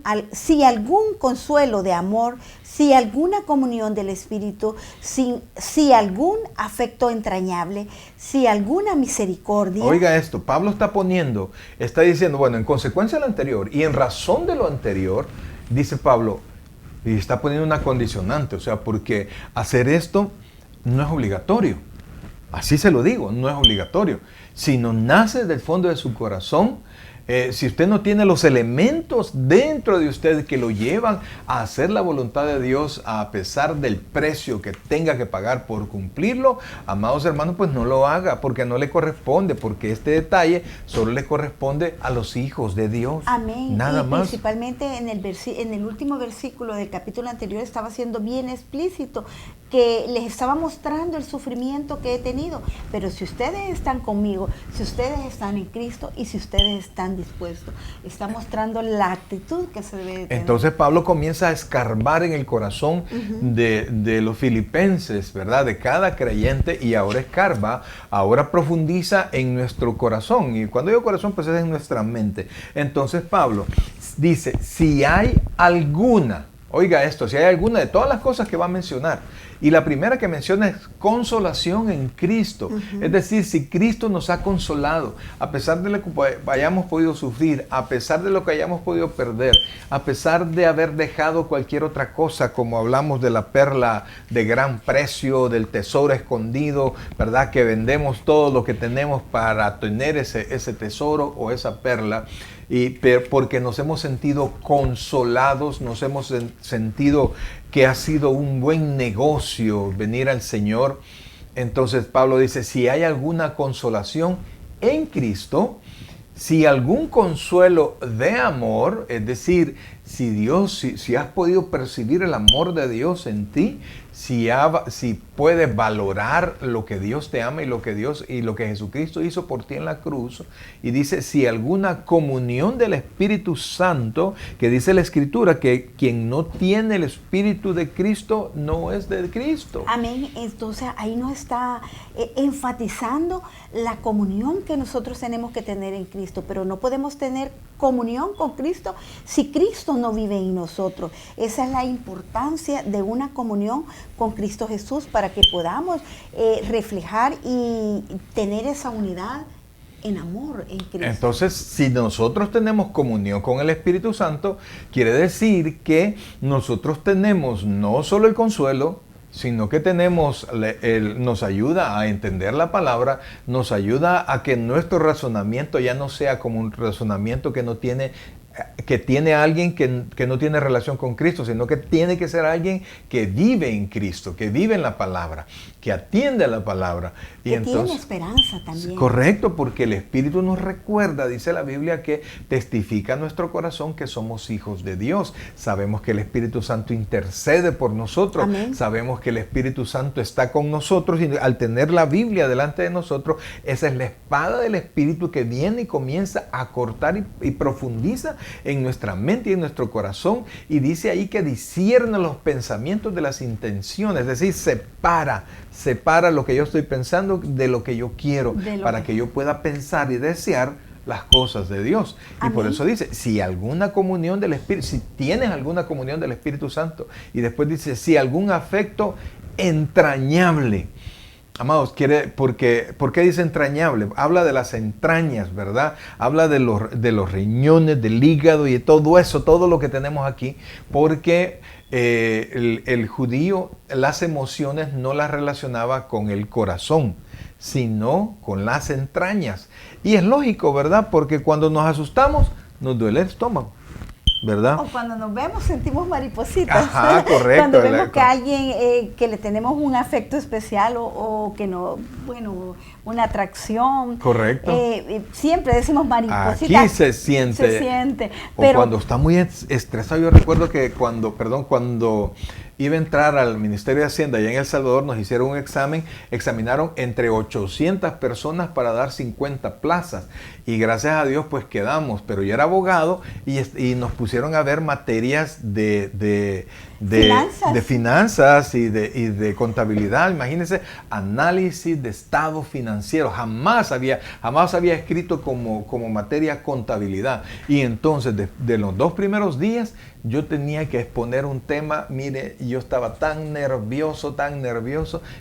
algún consuelo de amor, si alguna comunión del Espíritu, si algún afecto entrañable, si alguna misericordia. Oiga esto, Pablo está diciendo, bueno, en consecuencia de lo anterior y en razón de lo anterior, dice Pablo, y está poniendo una condicionante, o sea, porque hacer esto no es obligatorio. Así se lo digo, no es obligatorio. Si no nace del fondo de su corazón, si usted no tiene los elementos dentro de usted que lo llevan a hacer la voluntad de Dios a pesar del precio que tenga que pagar por cumplirlo, amados hermanos, pues no lo haga, porque no le corresponde, porque este detalle solo le corresponde a los hijos de Dios. Amén. Nada y más. Principalmente en el último versículo del capítulo anterior estaba siendo bien explícito. que les estaba mostrando el sufrimiento que he tenido. Pero si ustedes están conmigo, si ustedes están en Cristo y si ustedes están dispuestos, está mostrando la actitud que se debe de tener. Entonces Pablo comienza a escarbar en el corazón de los filipenses, ¿verdad? De cada creyente, y ahora escarba, ahora profundiza en nuestro corazón. Y cuando digo corazón, pues es en nuestra mente. Entonces Pablo dice, si hay alguna, oiga esto, si hay alguna de todas las cosas que va a mencionar, y la primera que menciona es consolación en Cristo. Es decir, si Cristo nos ha consolado, a pesar de lo que hayamos podido sufrir, a pesar de lo que hayamos podido perder, a pesar de haber dejado cualquier otra cosa, como hablamos de la perla de gran precio, del tesoro escondido, ¿verdad? Que vendemos todo lo que tenemos para tener ese tesoro o esa perla. Porque nos hemos sentido consolados, nos hemos sentido que ha sido un buen negocio venir al Señor. Entonces Pablo dice, si hay alguna consolación en Cristo, si algún consuelo de amor, es decir, si has podido percibir el amor de Dios en ti, si puedes valorar lo que Dios te ama y lo que Jesucristo hizo por ti en la cruz, y dice, si alguna comunión del Espíritu Santo, que dice la Escritura que quien no tiene el Espíritu de Cristo no es de Cristo. Amén. Entonces ahí nos está enfatizando la comunión que nosotros tenemos que tener en Cristo, pero no podemos tener comunión con Cristo si Cristo no vive en nosotros. Esa es la importancia de una comunión con Cristo Jesús, para que podamos reflejar y tener esa unidad en amor en Cristo. Entonces, si nosotros tenemos comunión con el Espíritu Santo, quiere decir que nosotros tenemos no solo el consuelo, sino que nos ayuda a entender la palabra, nos ayuda a que nuestro razonamiento ya no sea como un razonamiento que tiene alguien que no tiene relación con Cristo, sino que tiene que ser alguien que vive en Cristo, que vive en la palabra, que atiende a la palabra. Y entonces tiene esperanza también. Correcto, porque el Espíritu nos recuerda, dice la Biblia, que testifica en nuestro corazón que somos hijos de Dios. Sabemos que el Espíritu Santo intercede por nosotros. Amén. Sabemos que el Espíritu Santo está con nosotros, y al tener la Biblia delante de nosotros, esa es la espada del Espíritu que viene y comienza a cortar y profundiza en nuestra mente y en nuestro corazón, y dice ahí que discierne los pensamientos de las intenciones, es decir, separa lo que yo estoy pensando de lo que yo quiero, para que yo pueda pensar y desear las cosas de Dios. Amén. Y por eso dice, si alguna comunión del Espíritu, si tienes alguna comunión del Espíritu Santo, y después dice, si algún afecto entrañable. Amados, ¿por qué dice entrañable? Habla de las entrañas, ¿verdad? Habla de los riñones, del hígado y de todo eso, todo lo que tenemos aquí, porque el judío las emociones no las relacionaba con el corazón, sino con las entrañas. Y es lógico, ¿verdad? Porque cuando nos asustamos, nos duele el estómago, ¿verdad? O cuando nos vemos sentimos maripositas. Ajá, correcto. Cuando vemos que alguien que le tenemos un afecto especial o que no, bueno, una atracción. Correcto. Siempre decimos maripositas. Aquí se siente. Se siente. O pero cuando está muy estresado. Yo recuerdo que cuando iba a entrar al Ministerio de Hacienda allá en El Salvador, nos hicieron un examen, examinaron entre 800 personas para dar 50 plazas. Y gracias a Dios pues quedamos, pero yo era abogado y nos pusieron a ver materias de finanzas y de contabilidad. Imagínense, análisis de estado financiero. Jamás había escrito como materia contabilidad. Y entonces de los 2 primeros días yo tenía que exponer un tema. Mire, yo estaba tan nervioso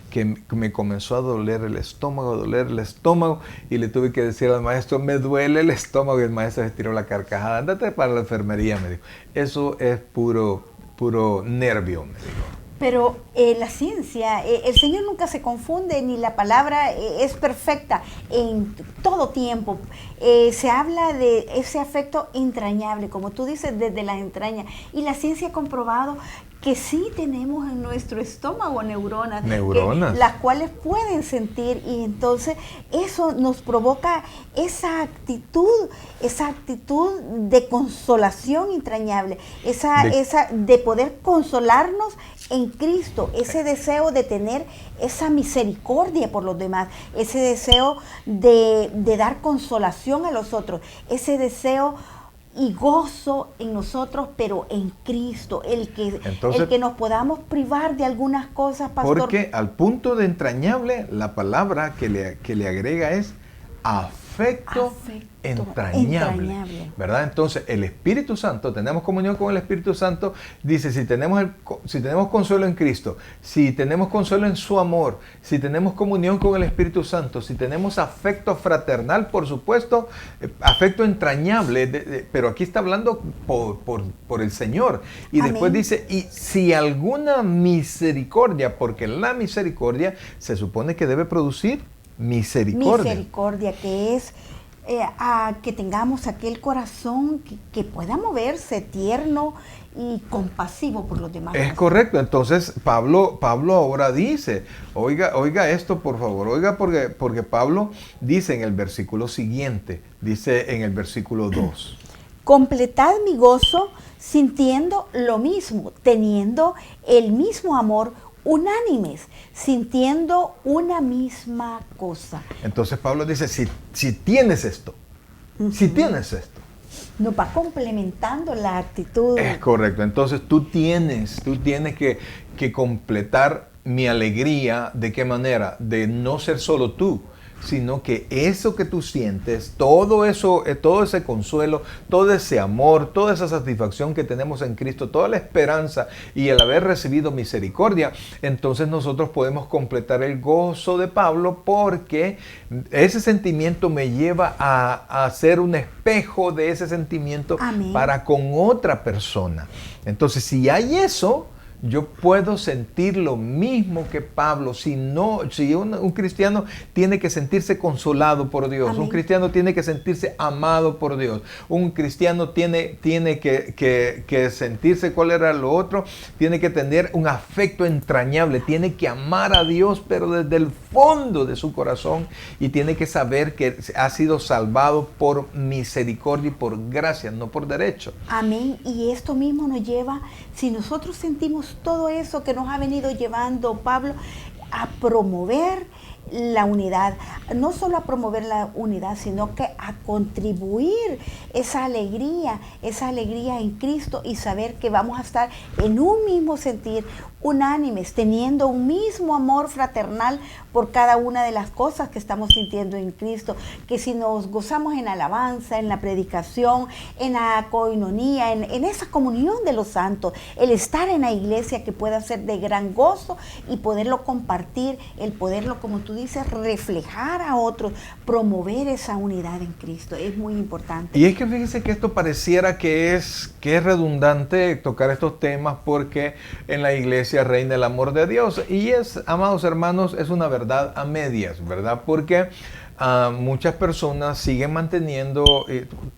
que me comenzó a doler el estómago, y le tuve que decir al maestro, me duele el estómago, y el maestro se tiró la carcajada. Ándate para la enfermería, me dijo. Eso es puro nervio, me dijo. Pero la ciencia, el Señor nunca se confunde, ni la palabra es perfecta en todo tiempo. Se habla de ese afecto entrañable, como tú dices, desde las entrañas. Y la ciencia ha comprobado que sí tenemos en nuestro estómago neuronas, las cuales pueden sentir, y entonces eso nos provoca esa actitud de consolación entrañable, esa de poder consolarnos en Cristo, ese deseo de tener esa misericordia por los demás, ese deseo de dar consolación a los otros, ese deseo y gozo en nosotros, pero en Cristo, el que nos podamos privar de algunas cosas, pastor. Porque al punto de entrañable, la palabra que le agrega es afecto entrañable, ¿verdad? Entonces, el Espíritu Santo, tenemos comunión con el Espíritu Santo, dice, si tenemos consuelo en Cristo, si tenemos consuelo en su amor, si tenemos comunión con el Espíritu Santo, si tenemos afecto fraternal, por supuesto, afecto entrañable, pero aquí está hablando por el Señor. Y Amén. Después dice, y si alguna misericordia, porque la misericordia se supone que debe producir misericordia. Misericordia, que es a que tengamos aquel corazón que pueda moverse tierno y compasivo por los demás. Es correcto. Entonces Pablo ahora dice, oiga esto por favor, oiga porque Pablo dice en el versículo siguiente, dice en el versículo 2. Completad mi gozo sintiendo lo mismo, teniendo el mismo amor, unánimes, sintiendo una misma cosa. Entonces Pablo dice, si tienes esto, si tienes esto. Nos va complementando la actitud. Es correcto. Entonces tú tienes que completar mi alegría. ¿De qué manera? De no ser solo tú, sino que eso que tú sientes, todo ese consuelo, todo ese amor, toda esa satisfacción que tenemos en Cristo, toda la esperanza y el haber recibido misericordia, entonces nosotros podemos completar el gozo de Pablo, porque ese sentimiento me lleva a ser un espejo de ese sentimiento. Amén. Para con otra persona. Entonces, si hay eso, yo puedo sentir lo mismo que Pablo. Si un cristiano tiene que sentirse consolado por Dios. Amén. Un cristiano tiene que sentirse amado por Dios. Un cristiano tiene que sentirse, ¿cuál era lo otro? Tiene que tener un afecto entrañable. Tiene que amar a Dios, pero desde el fondo de su corazón. Y tiene que saber que ha sido salvado por misericordia y por gracia, no por derecho. Amén. Y esto mismo nos lleva, si nosotros sentimos todo eso que nos ha venido llevando Pablo, a promover la unidad, no solo a promover la unidad, sino que a contribuir esa alegría en Cristo, y saber que vamos a estar en un mismo sentir, unánimes, teniendo un mismo amor fraternal por cada una de las cosas que estamos sintiendo en Cristo. Que si nos gozamos en alabanza, en la predicación, en la coinonía, en esa comunión de los santos, el estar en la iglesia, que pueda ser de gran gozo y poderlo compartir, el poderlo, como tú dices, reflejar a otros, promover esa unidad en Cristo, es muy importante. Y es que fíjense que esto pareciera que es redundante tocar estos temas, porque en la iglesia reina el amor de Dios, y amados hermanos, es una verdad a medias, ¿verdad? Porque muchas personas siguen manteniendo,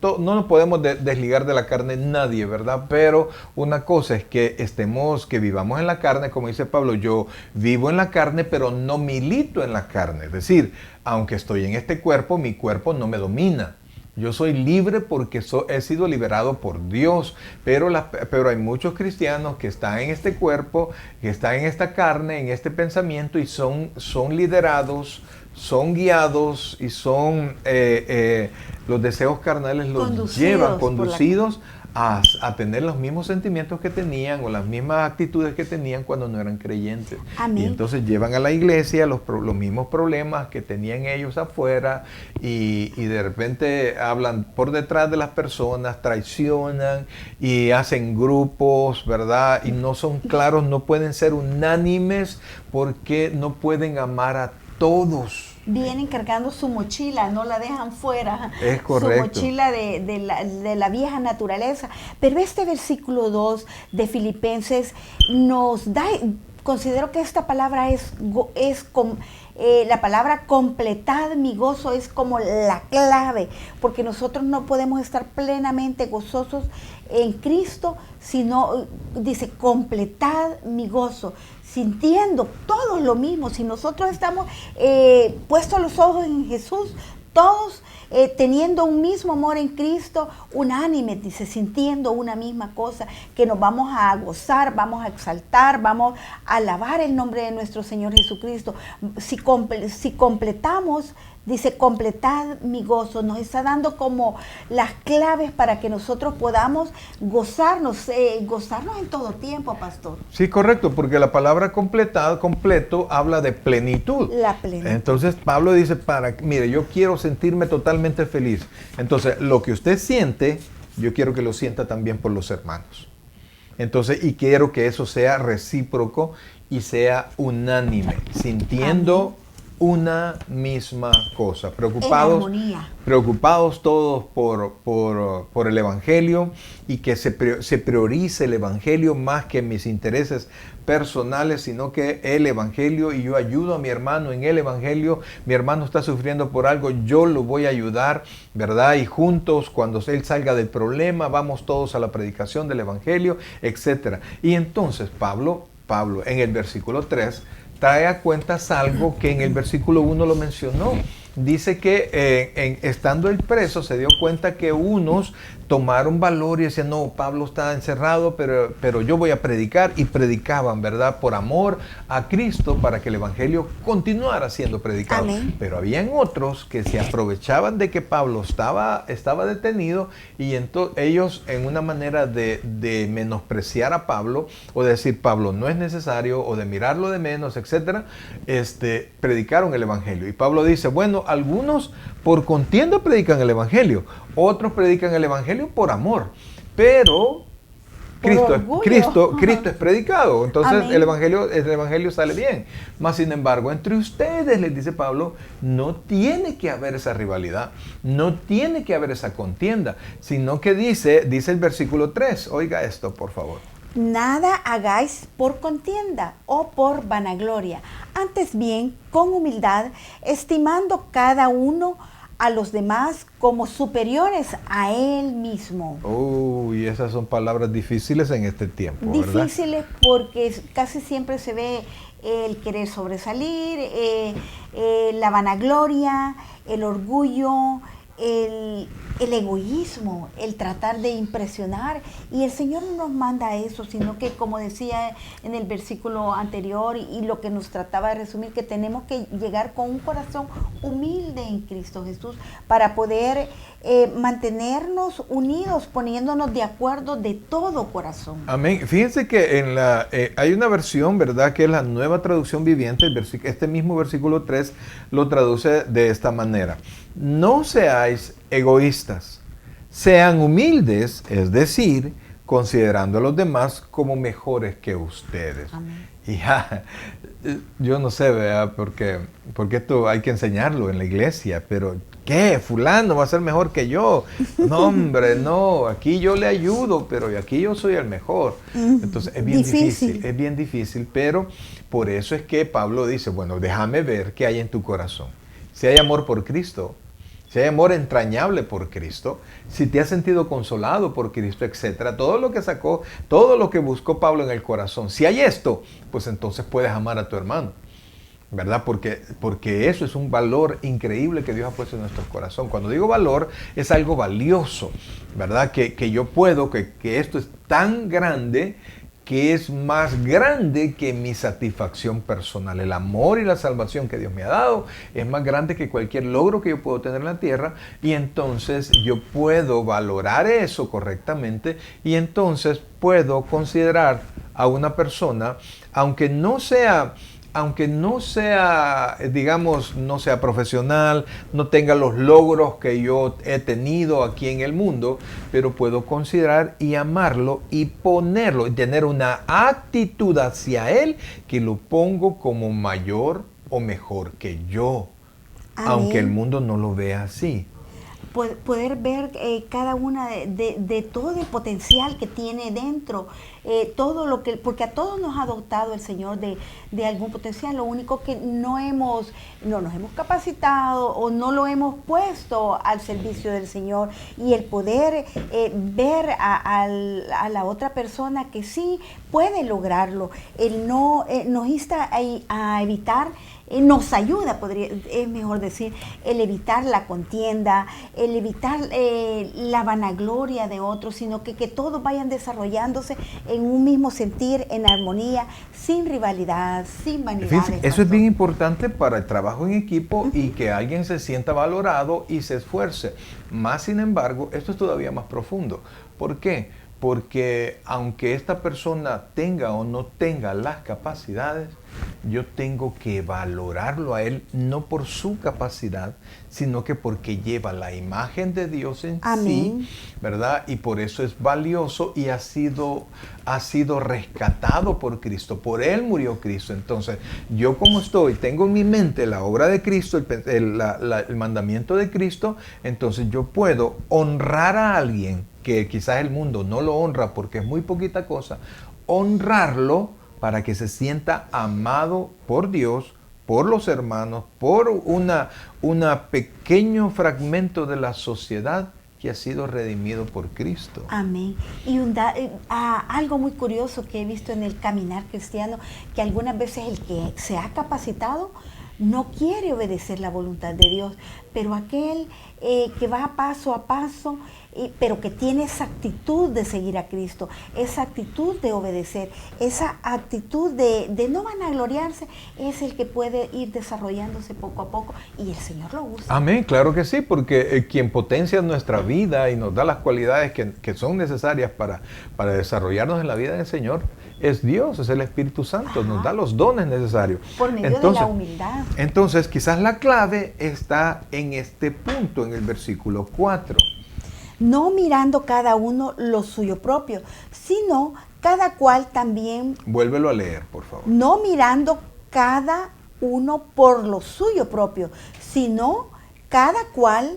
no nos podemos desligar de la carne nadie, ¿verdad? Pero una cosa es que vivamos en la carne, como dice Pablo, yo vivo en la carne, pero no milito en la carne. Es decir, aunque estoy en este cuerpo, mi cuerpo no me domina. Yo soy libre porque he sido liberado por Dios, pero hay muchos cristianos que están en este cuerpo, que están en esta carne, en este pensamiento, y son liderados, son guiados, y son los deseos carnales los llevan conducidos a tener los mismos sentimientos que tenían, o las mismas actitudes que tenían cuando no eran creyentes. Amén. Y entonces llevan a la iglesia los mismos problemas que tenían ellos afuera, y de repente hablan por detrás de las personas, traicionan y hacen grupos, ¿verdad? Y no son claros, no pueden ser unánimes, porque no pueden amar a todos. Vienen cargando su mochila, no la dejan fuera. Es correcto. Su mochila de la vieja naturaleza. Pero este versículo 2 de Filipenses nos da, considero que esta palabra la palabra completad mi gozo es como la clave, porque nosotros no podemos estar plenamente gozosos en Cristo, sino, dice, completad mi gozo, sintiendo todos lo mismo. Si nosotros estamos puestos los ojos en Jesús, todos teniendo un mismo amor en Cristo, unánime, dice, sintiendo una misma cosa, que nos vamos a gozar, vamos a exaltar, vamos a alabar el nombre de nuestro Señor Jesucristo. Si completamos, dice, completad mi gozo, nos está dando como las claves para que nosotros podamos gozarnos en todo tiempo, pastor. Sí, correcto, porque la palabra completo habla de plenitud. La plenitud. Entonces Pablo dice, mire, yo quiero sentirme totalmente feliz. Entonces, lo que usted siente, yo quiero que lo sienta también por los hermanos. Entonces, y quiero que eso sea recíproco y sea unánime, sintiendo una misma cosa, preocupados todos por el Evangelio, y que se priorice el Evangelio más que mis intereses personales, sino que el Evangelio, y yo ayudo a mi hermano en el Evangelio. Mi hermano está sufriendo por algo, yo lo voy a ayudar, ¿verdad? Y juntos, cuando él salga del problema, vamos todos a la predicación del Evangelio, etc. Y entonces Pablo en el versículo 3 trae a cuentas algo que en el versículo 1 lo mencionó. Dice que estando él preso se dio cuenta que unos tomaron valor y decían, no, Pablo está encerrado, pero yo voy a predicar, y predicaban, ¿verdad? Por amor a Cristo, para que el Evangelio continuara siendo predicado. Amén. Pero habían otros que se aprovechaban de que Pablo estaba detenido, y entonces ellos, en una manera de menospreciar a Pablo, o de decir Pablo no es necesario, o de mirarlo de menos, etcétera, predicaron el Evangelio. Y Pablo dice, bueno, algunos por contienda predican el Evangelio, otros predican el Evangelio por amor, pero Cristo es predicado, entonces el evangelio sale bien. Mas sin embargo, entre ustedes, les dice Pablo, no tiene que haber esa rivalidad, no tiene que haber esa contienda, sino que dice el versículo 3, oiga esto por favor. Nada hagáis por contienda o por vanagloria, antes bien con humildad, estimando cada uno a los demás como superiores a él mismo. Y esas son palabras difíciles en este tiempo, ¿verdad? Difíciles porque casi siempre se ve el querer sobresalir, la vanagloria, el orgullo, el egoísmo, el tratar de impresionar. Y el Señor no nos manda a eso, sino que, como decía en el versículo anterior, y lo que nos trataba de resumir, que tenemos que llegar con un corazón humilde en Cristo Jesús para poder mantenernos unidos, poniéndonos de acuerdo de todo corazón. Amén. Fíjense que hay una versión, ¿verdad?, que es la Nueva Traducción Viviente. Este mismo versículo 3 lo traduce de esta manera: no seáis egoístas, sean humildes, es decir, considerando a los demás como mejores que ustedes. Amén. Y yo no sé, ¿verdad? Porque esto hay que enseñarlo en la iglesia, pero ¿qué? Fulano va a ser mejor que yo. No, hombre, no, aquí yo le ayudo, pero aquí yo soy el mejor. Entonces es bien difícil, pero por eso es que Pablo dice, bueno, déjame ver qué hay en tu corazón. Si hay amor por Cristo, si hay amor entrañable por Cristo, si te has sentido consolado por Cristo, etcétera, todo lo que sacó, todo lo que buscó Pablo en el corazón, si hay esto, pues entonces puedes amar a tu hermano, ¿verdad? Porque eso es un valor increíble que Dios ha puesto en nuestro corazón. Cuando digo valor, es algo valioso, ¿verdad? Que yo puedo, que esto es tan grande, que es más grande que mi satisfacción personal. El amor y la salvación que Dios me ha dado es más grande que cualquier logro que yo puedo tener en la tierra, y entonces yo puedo valorar eso correctamente, y entonces puedo considerar a una persona, aunque no sea, digamos, no sea profesional, no tenga los logros que yo he tenido aquí en el mundo, pero puedo considerar y amarlo y ponerlo, y tener una actitud hacia él que lo pongo como mayor o mejor que yo. Amén. Aunque el mundo no lo vea así. poder ver cada una de todo el potencial que tiene dentro, todo lo que, porque a todos nos ha dotado el Señor de algún potencial. Lo único que no nos hemos capacitado o no lo hemos puesto al servicio del Señor, y el poder ver a la otra persona que sí puede lograrlo, nos insta a evitar, nos ayuda, es mejor decir, el evitar la contienda, el evitar la vanagloria de otros, sino que todos vayan desarrollándose en un mismo sentir, en armonía, sin rivalidad, sin vanidades. Fíjense, eso es bien importante para el trabajo en equipo y que alguien se sienta valorado y se esfuerce. Más sin embargo, esto es todavía más profundo. ¿Por qué? Porque aunque esta persona tenga o no tenga las capacidades, yo tengo que valorarlo a él no por su capacidad, sino que porque lleva la imagen de Dios en sí, ¿verdad? Y por eso es valioso y ha sido rescatado por Cristo. Por él murió Cristo. Entonces, yo como tengo en mi mente la obra de Cristo, el mandamiento de Cristo, entonces yo puedo honrar a alguien que quizás el mundo no lo honra porque es muy poquita cosa, honrarlo para que se sienta amado por Dios, por los hermanos, por una pequeño fragmento de la sociedad que ha sido redimido por Cristo. Amén. Y algo muy curioso que he visto en el caminar cristiano, que algunas veces el que se ha capacitado no quiere obedecer la voluntad de Dios, pero aquel que va paso a paso, pero que tiene esa actitud de seguir a Cristo, esa actitud de obedecer, esa actitud de no vanagloriarse, es el que puede ir desarrollándose poco a poco, y el Señor lo usa. Amén, claro que sí, porque quien potencia nuestra vida y nos da las cualidades que son necesarias para desarrollarnos en la vida del Señor es Dios, es el Espíritu Santo. Ajá. Nos da los dones necesarios. Por medio de la humildad. Entonces, quizás la clave está en este punto, en el versículo 4. No mirando cada uno lo suyo propio, sino cada cual también... Vuélvelo a leer, por favor. No mirando cada uno por lo suyo propio, sino cada cual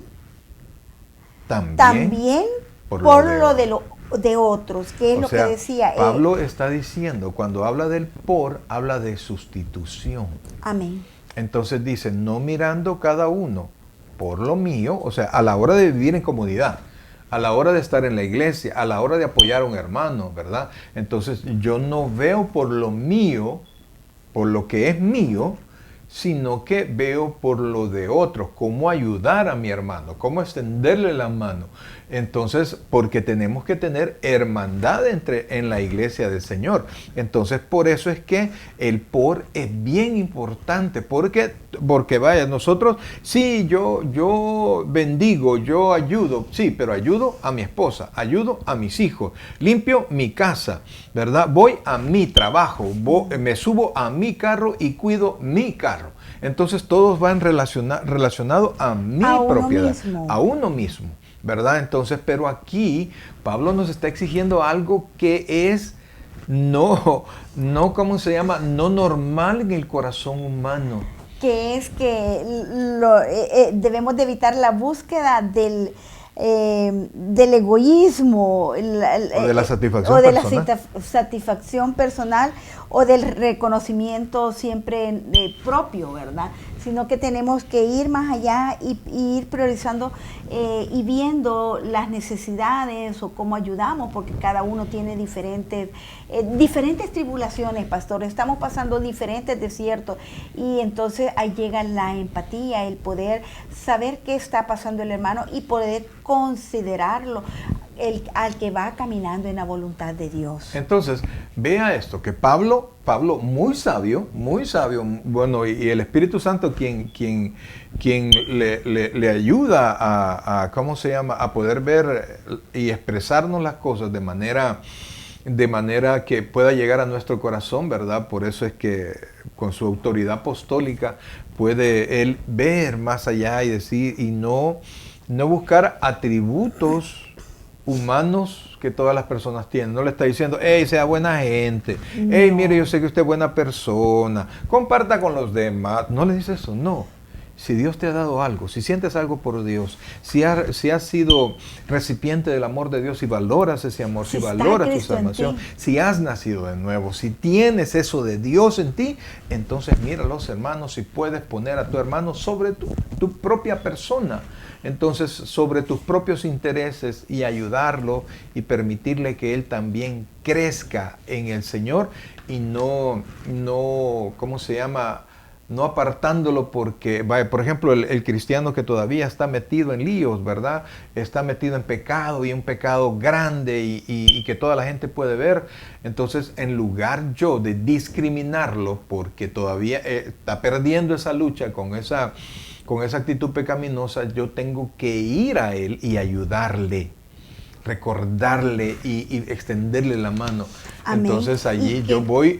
también por lo de otros, que es lo que decía. Pablo está diciendo, cuando habla del por, habla de sustitución. Amén. Entonces dice, no mirando cada uno por lo mío, o sea, a la hora de vivir en comunidad, a la hora de estar en la iglesia, a la hora de apoyar a un hermano, ¿verdad? Entonces yo no veo por lo mío, por lo que es mío, sino que veo por lo de otros, cómo ayudar a mi hermano, cómo extenderle la mano. Entonces, porque tenemos que tener hermandad en la iglesia del Señor. Entonces, por eso es que el por es bien importante, porque vaya, nosotros, sí, yo bendigo, yo ayudo, sí, pero ayudo a mi esposa, ayudo a mis hijos, limpio mi casa, ¿verdad? Voy a mi trabajo, me subo a mi carro y cuido mi carro. Entonces, todos van relacionados a mi propiedad, a uno mismo. ¿Verdad? Entonces, pero aquí Pablo nos está exigiendo algo que es ¿cómo se llama? No normal en el corazón humano. Que es que debemos de evitar la búsqueda del egoísmo, o de la satisfacción personal. La satisfacción personal o del reconocimiento siempre propio, ¿verdad? Sino que tenemos que ir más allá y ir priorizando y viendo las necesidades o cómo ayudamos, porque cada uno tiene diferentes tribulaciones, pastor. Estamos pasando diferentes desiertos, y entonces ahí llega la empatía, el poder saber qué está pasando el hermano y poder considerarlo al que va caminando en la voluntad de Dios. Entonces, vea esto, que Pablo muy sabio, bueno, y el Espíritu Santo quien le ayuda a ¿cómo se llama? A poder ver y expresarnos las cosas de manera que pueda llegar a nuestro corazón, ¿verdad? Por eso es que con su autoridad apostólica puede él ver más allá y decir, y no buscar atributos humanos que todas las personas tienen. No le está diciendo, hey, sea buena gente, hey, mire, yo sé que usted es buena persona, comparta con los demás. No le dice eso, no. si Dios te ha dado algo, si sientes algo por Dios, si has sido recipiente del amor de Dios y valoras ese amor, si valoras tu salvación, si has nacido de nuevo, si tienes eso de Dios en ti, entonces mira los hermanos, si puedes poner a tu hermano sobre tu propia persona, entonces sobre tus propios intereses y ayudarlo y permitirle que él también crezca en el Señor y no, ¿cómo se llama?, no apartándolo porque, por ejemplo, el cristiano que todavía está metido en líos, ¿verdad? Está metido en pecado y un pecado grande y que toda la gente puede ver. Entonces, en lugar yo de discriminarlo porque todavía está perdiendo esa lucha con esa actitud pecaminosa, yo tengo que ir a él y ayudarle, recordarle y extenderle la mano. Amén. Entonces allí yo voy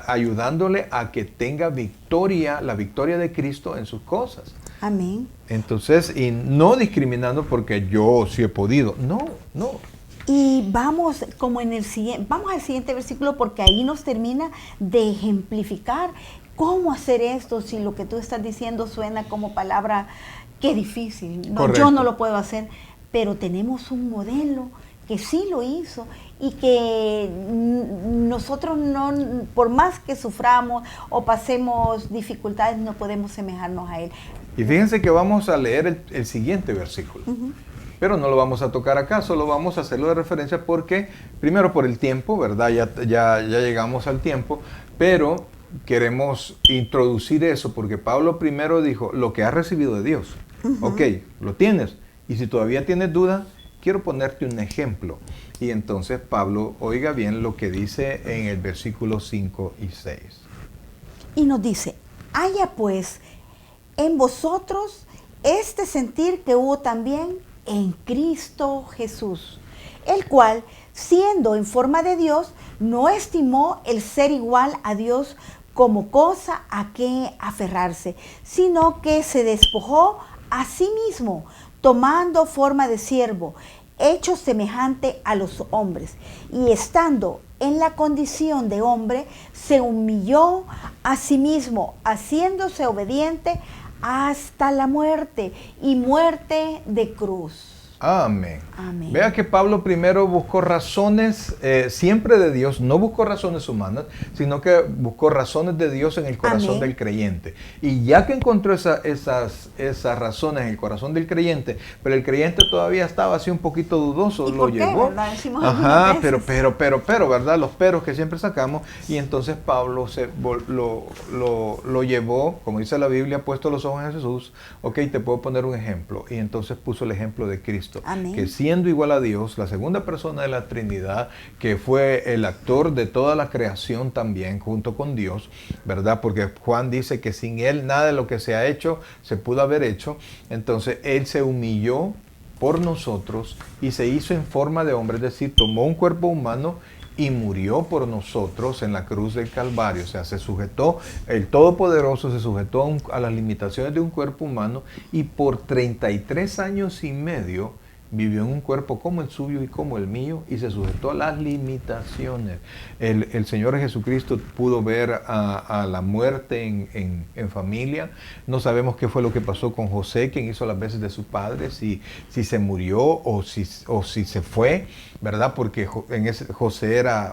ayudándole a que tenga victoria, la victoria de Cristo en sus cosas. Amén. Entonces, y no discriminando porque yo sí he podido. No. Y vamos vamos al siguiente versículo porque ahí nos termina de ejemplificar cómo hacer esto si lo que tú estás diciendo suena como palabra qué difícil. No, yo no lo puedo hacer. Pero tenemos un modelo que sí lo hizo y que nosotros no, por más que suframos o pasemos dificultades, no podemos semejarnos a él. Y fíjense que vamos a leer el siguiente versículo, pero no lo vamos a tocar acá, solo vamos a hacerlo de referencia porque, primero por el tiempo, ¿verdad? Ya llegamos al tiempo, pero queremos introducir eso porque Pablo primero dijo, lo que has recibido de Dios, ok, lo tienes. Y si todavía tienes duda, quiero ponerte un ejemplo. Y entonces Pablo, oiga bien lo que dice en el versículo 5 y 6. Y nos dice, haya pues en vosotros este sentir que hubo también en Cristo Jesús, el cual, siendo en forma de Dios, no estimó el ser igual a Dios como cosa a que aferrarse, sino que se despojó a sí mismo, tomando forma de siervo, hecho semejante a los hombres, y estando en la condición de hombre, se humilló a sí mismo, haciéndose obediente hasta la muerte, y muerte de cruz. Amén. Vea que Pablo primero buscó razones siempre de Dios, no buscó razones humanas, sino que buscó razones de Dios en el corazón del creyente. Y ya que encontró esas razones en el corazón del creyente, pero el creyente todavía estaba así un poquito dudoso, lo llevó. Ajá, pero, ¿verdad? Los peros que siempre sacamos. Y entonces Pablo lo llevó, como dice la Biblia, puesto los ojos en Jesús. Ok, te puedo poner un ejemplo. Y entonces puso el ejemplo de Cristo. Amén. Que siendo igual a Dios, la segunda persona de la Trinidad, que fue el actor de toda la creación también, junto con Dios, ¿verdad? Porque Juan dice que sin Él nada de lo que se ha hecho se pudo haber hecho. Entonces Él se humilló por nosotros y se hizo en forma de hombre, es decir, tomó un cuerpo humano y murió por nosotros en la cruz del Calvario. O sea, se sujetó, el Todopoderoso se sujetó a las limitaciones de un cuerpo humano y por 33 años y medio vivió en un cuerpo como el suyo y como el mío y se sujetó a las limitaciones. El Señor Jesucristo pudo ver a la muerte en familia. No sabemos qué fue lo que pasó con José, quien hizo las veces de su padre, si se murió o si se fue, ¿verdad? Porque José era,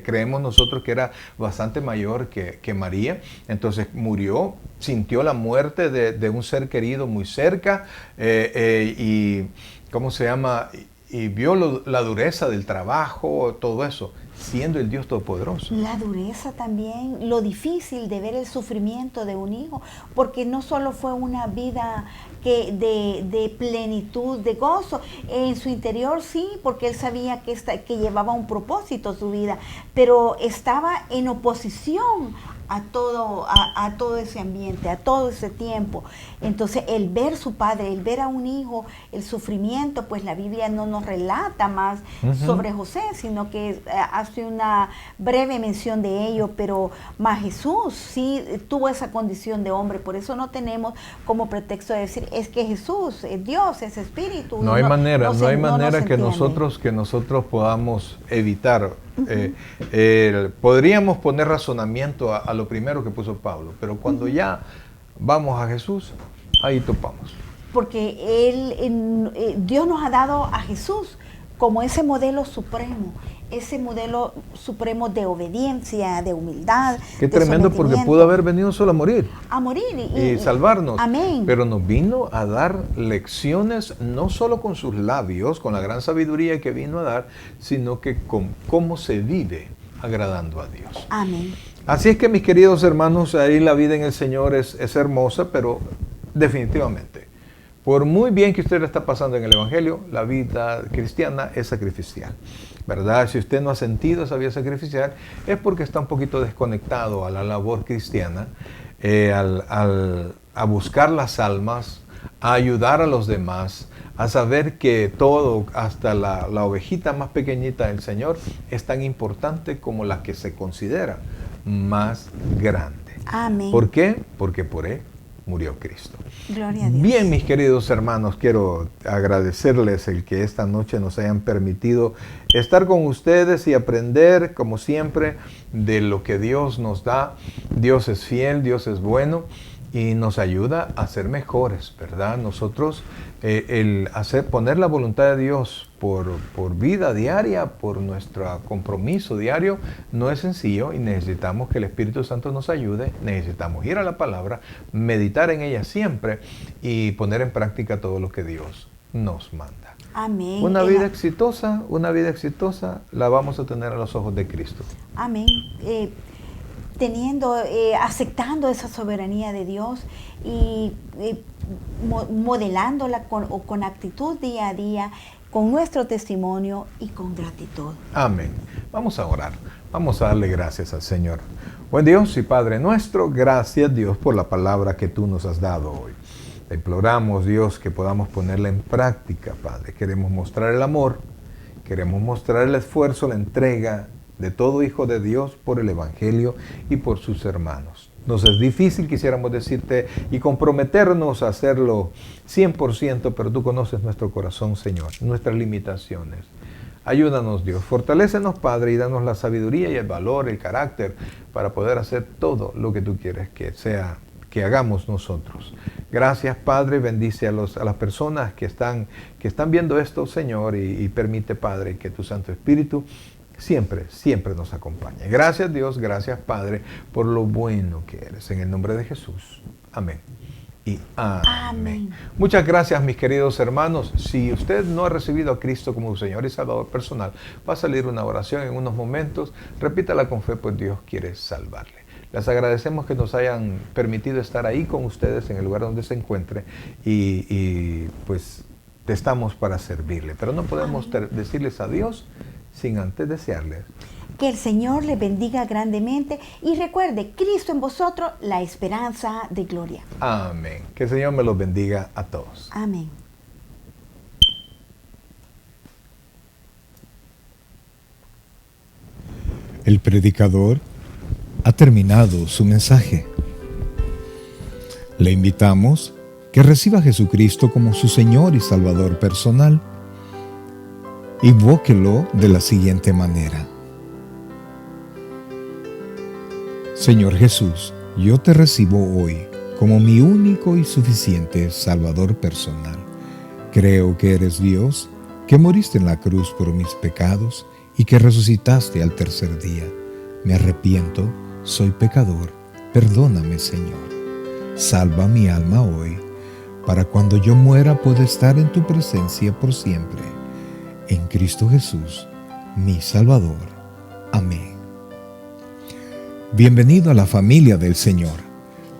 creemos nosotros que era bastante mayor que María. Entonces murió, sintió la muerte de un ser querido muy cerca y ¿cómo se llama? Y vio la dureza del trabajo, todo eso, siendo el Dios Todopoderoso. La dureza también, lo difícil de ver el sufrimiento de un hijo, porque no solo fue una vida de plenitud, de gozo, en su interior sí, porque él sabía que llevaba un propósito su vida, pero estaba en oposición a todo ese ambiente, a todo ese tiempo. Entonces, el ver su padre, el ver a un hijo, el sufrimiento, pues la Biblia no nos relata más sobre José, sino que hace una breve mención de ello, pero más Jesús sí tuvo esa condición de hombre, por eso no tenemos como pretexto de decir, es que Jesús es Dios, es Espíritu. No hay manera que nosotros podamos evitar. Podríamos poner razonamiento a lo primero que puso Pablo, pero cuando ya vamos a Jesús, ahí topamos. Porque Dios nos ha dado a Jesús como ese modelo supremo de obediencia, de humildad. Qué de tremendo, porque sometimiento. pudo haber venido solo a morir. A morir Y salvarnos. Amén. Pero nos vino a dar lecciones, no solo con sus labios, con la gran sabiduría que vino a dar, sino que con cómo se vive agradando a Dios. Amén. Así es que, mis queridos hermanos, ahí la vida en el Señor es hermosa, pero definitivamente, por muy bien que usted le está pasando en el Evangelio, la vida cristiana es sacrificial, ¿verdad? Si usted no ha sentido esa vida sacrificial, es porque está un poquito desconectado a la labor cristiana, a buscar las almas, a ayudar a los demás, a saber que todo, hasta la ovejita más pequeñita del Señor, es tan importante como la que se considera más grande. Amén. ¿Por qué? Porque por Él murió Cristo. Gloria a Dios. Bien, mis queridos hermanos, quiero agradecerles el que esta noche nos hayan permitido estar con ustedes y aprender, como siempre, de lo que Dios nos da. Dios es fiel, Dios es bueno y nos ayuda a ser mejores, ¿verdad? Nosotros, poner la voluntad de Dios por vida diaria, por nuestro compromiso diario, no es sencillo y necesitamos que el Espíritu Santo nos ayude, necesitamos ir a la palabra, meditar en ella siempre y poner en práctica todo lo que Dios nos manda. Amén. Una vida exitosa la vamos a tener a los ojos de Cristo. Amén. Aceptando esa soberanía de Dios y modelándola con actitud día a día, con nuestro testimonio y con gratitud. Amén. Vamos a orar. Vamos a darle gracias al Señor. Buen Dios y Padre nuestro, gracias Dios por la palabra que tú nos has dado hoy. Te imploramos, Dios, que podamos ponerla en práctica, Padre. Queremos mostrar el amor, queremos mostrar el esfuerzo, la entrega de todo hijo de Dios por el Evangelio y por sus hermanos. Nos es difícil, quisiéramos decirte, y comprometernos a hacerlo 100%, pero tú conoces nuestro corazón, Señor, nuestras limitaciones. Ayúdanos, Dios, fortalécenos, Padre, y danos la sabiduría y el valor, el carácter, para poder hacer todo lo que tú quieres que hagamos nosotros. Gracias, Padre, bendice a las personas que están viendo esto, Señor, y permite, Padre, que tu Santo Espíritu siempre nos acompañe. Gracias, Dios, gracias, Padre, por lo bueno que eres. En el nombre de Jesús. Amén. Y amén. Muchas gracias, mis queridos hermanos. Si usted no ha recibido a Cristo como su Señor y Salvador personal, va a salir una oración en unos momentos. Repítala con fe, pues Dios quiere salvarle. Les agradecemos que nos hayan permitido estar ahí con ustedes en el lugar donde se encuentre y pues estamos para servirle. Pero no podemos decirles adiós sin antes desearles que el Señor les bendiga grandemente y recuerde, Cristo en vosotros, la esperanza de gloria. Amén. Que el Señor me los bendiga a todos. Amén. El predicador ha terminado su mensaje. Le invitamos que reciba a Jesucristo como su Señor y Salvador personal. Invóquelo de la siguiente manera. Señor Jesús, yo te recibo hoy como mi único y suficiente Salvador personal. Creo que eres Dios, que moriste en la cruz por mis pecados y que resucitaste al tercer día. Me arrepiento, soy pecador, perdóname, Señor. Salva mi alma hoy, para cuando yo muera pueda estar en tu presencia por siempre. En Cristo Jesús, mi Salvador. Amén. Bienvenido a la familia del Señor.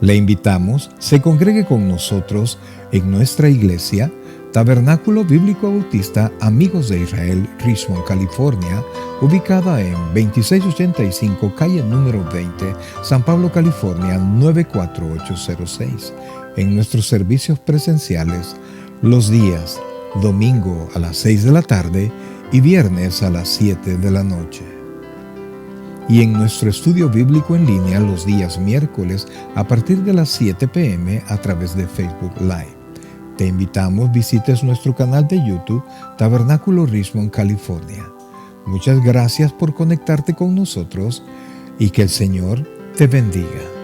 Le invitamos, se congregue con nosotros en nuestra iglesia, Tabernáculo Bíblico Bautista Amigos de Israel, Richmond, California, ubicada en 2685 calle número 20, San Pablo, California, 94806. En nuestros servicios presenciales, los días domingo a las 6 de la tarde y viernes a las 7 de la noche. Y en nuestro estudio bíblico en línea los días miércoles a partir de las 7 p.m. a través de Facebook Live. Te invitamos, visites nuestro canal de YouTube Tabernáculo Richmond, California. Muchas gracias por conectarte con nosotros y que el Señor te bendiga.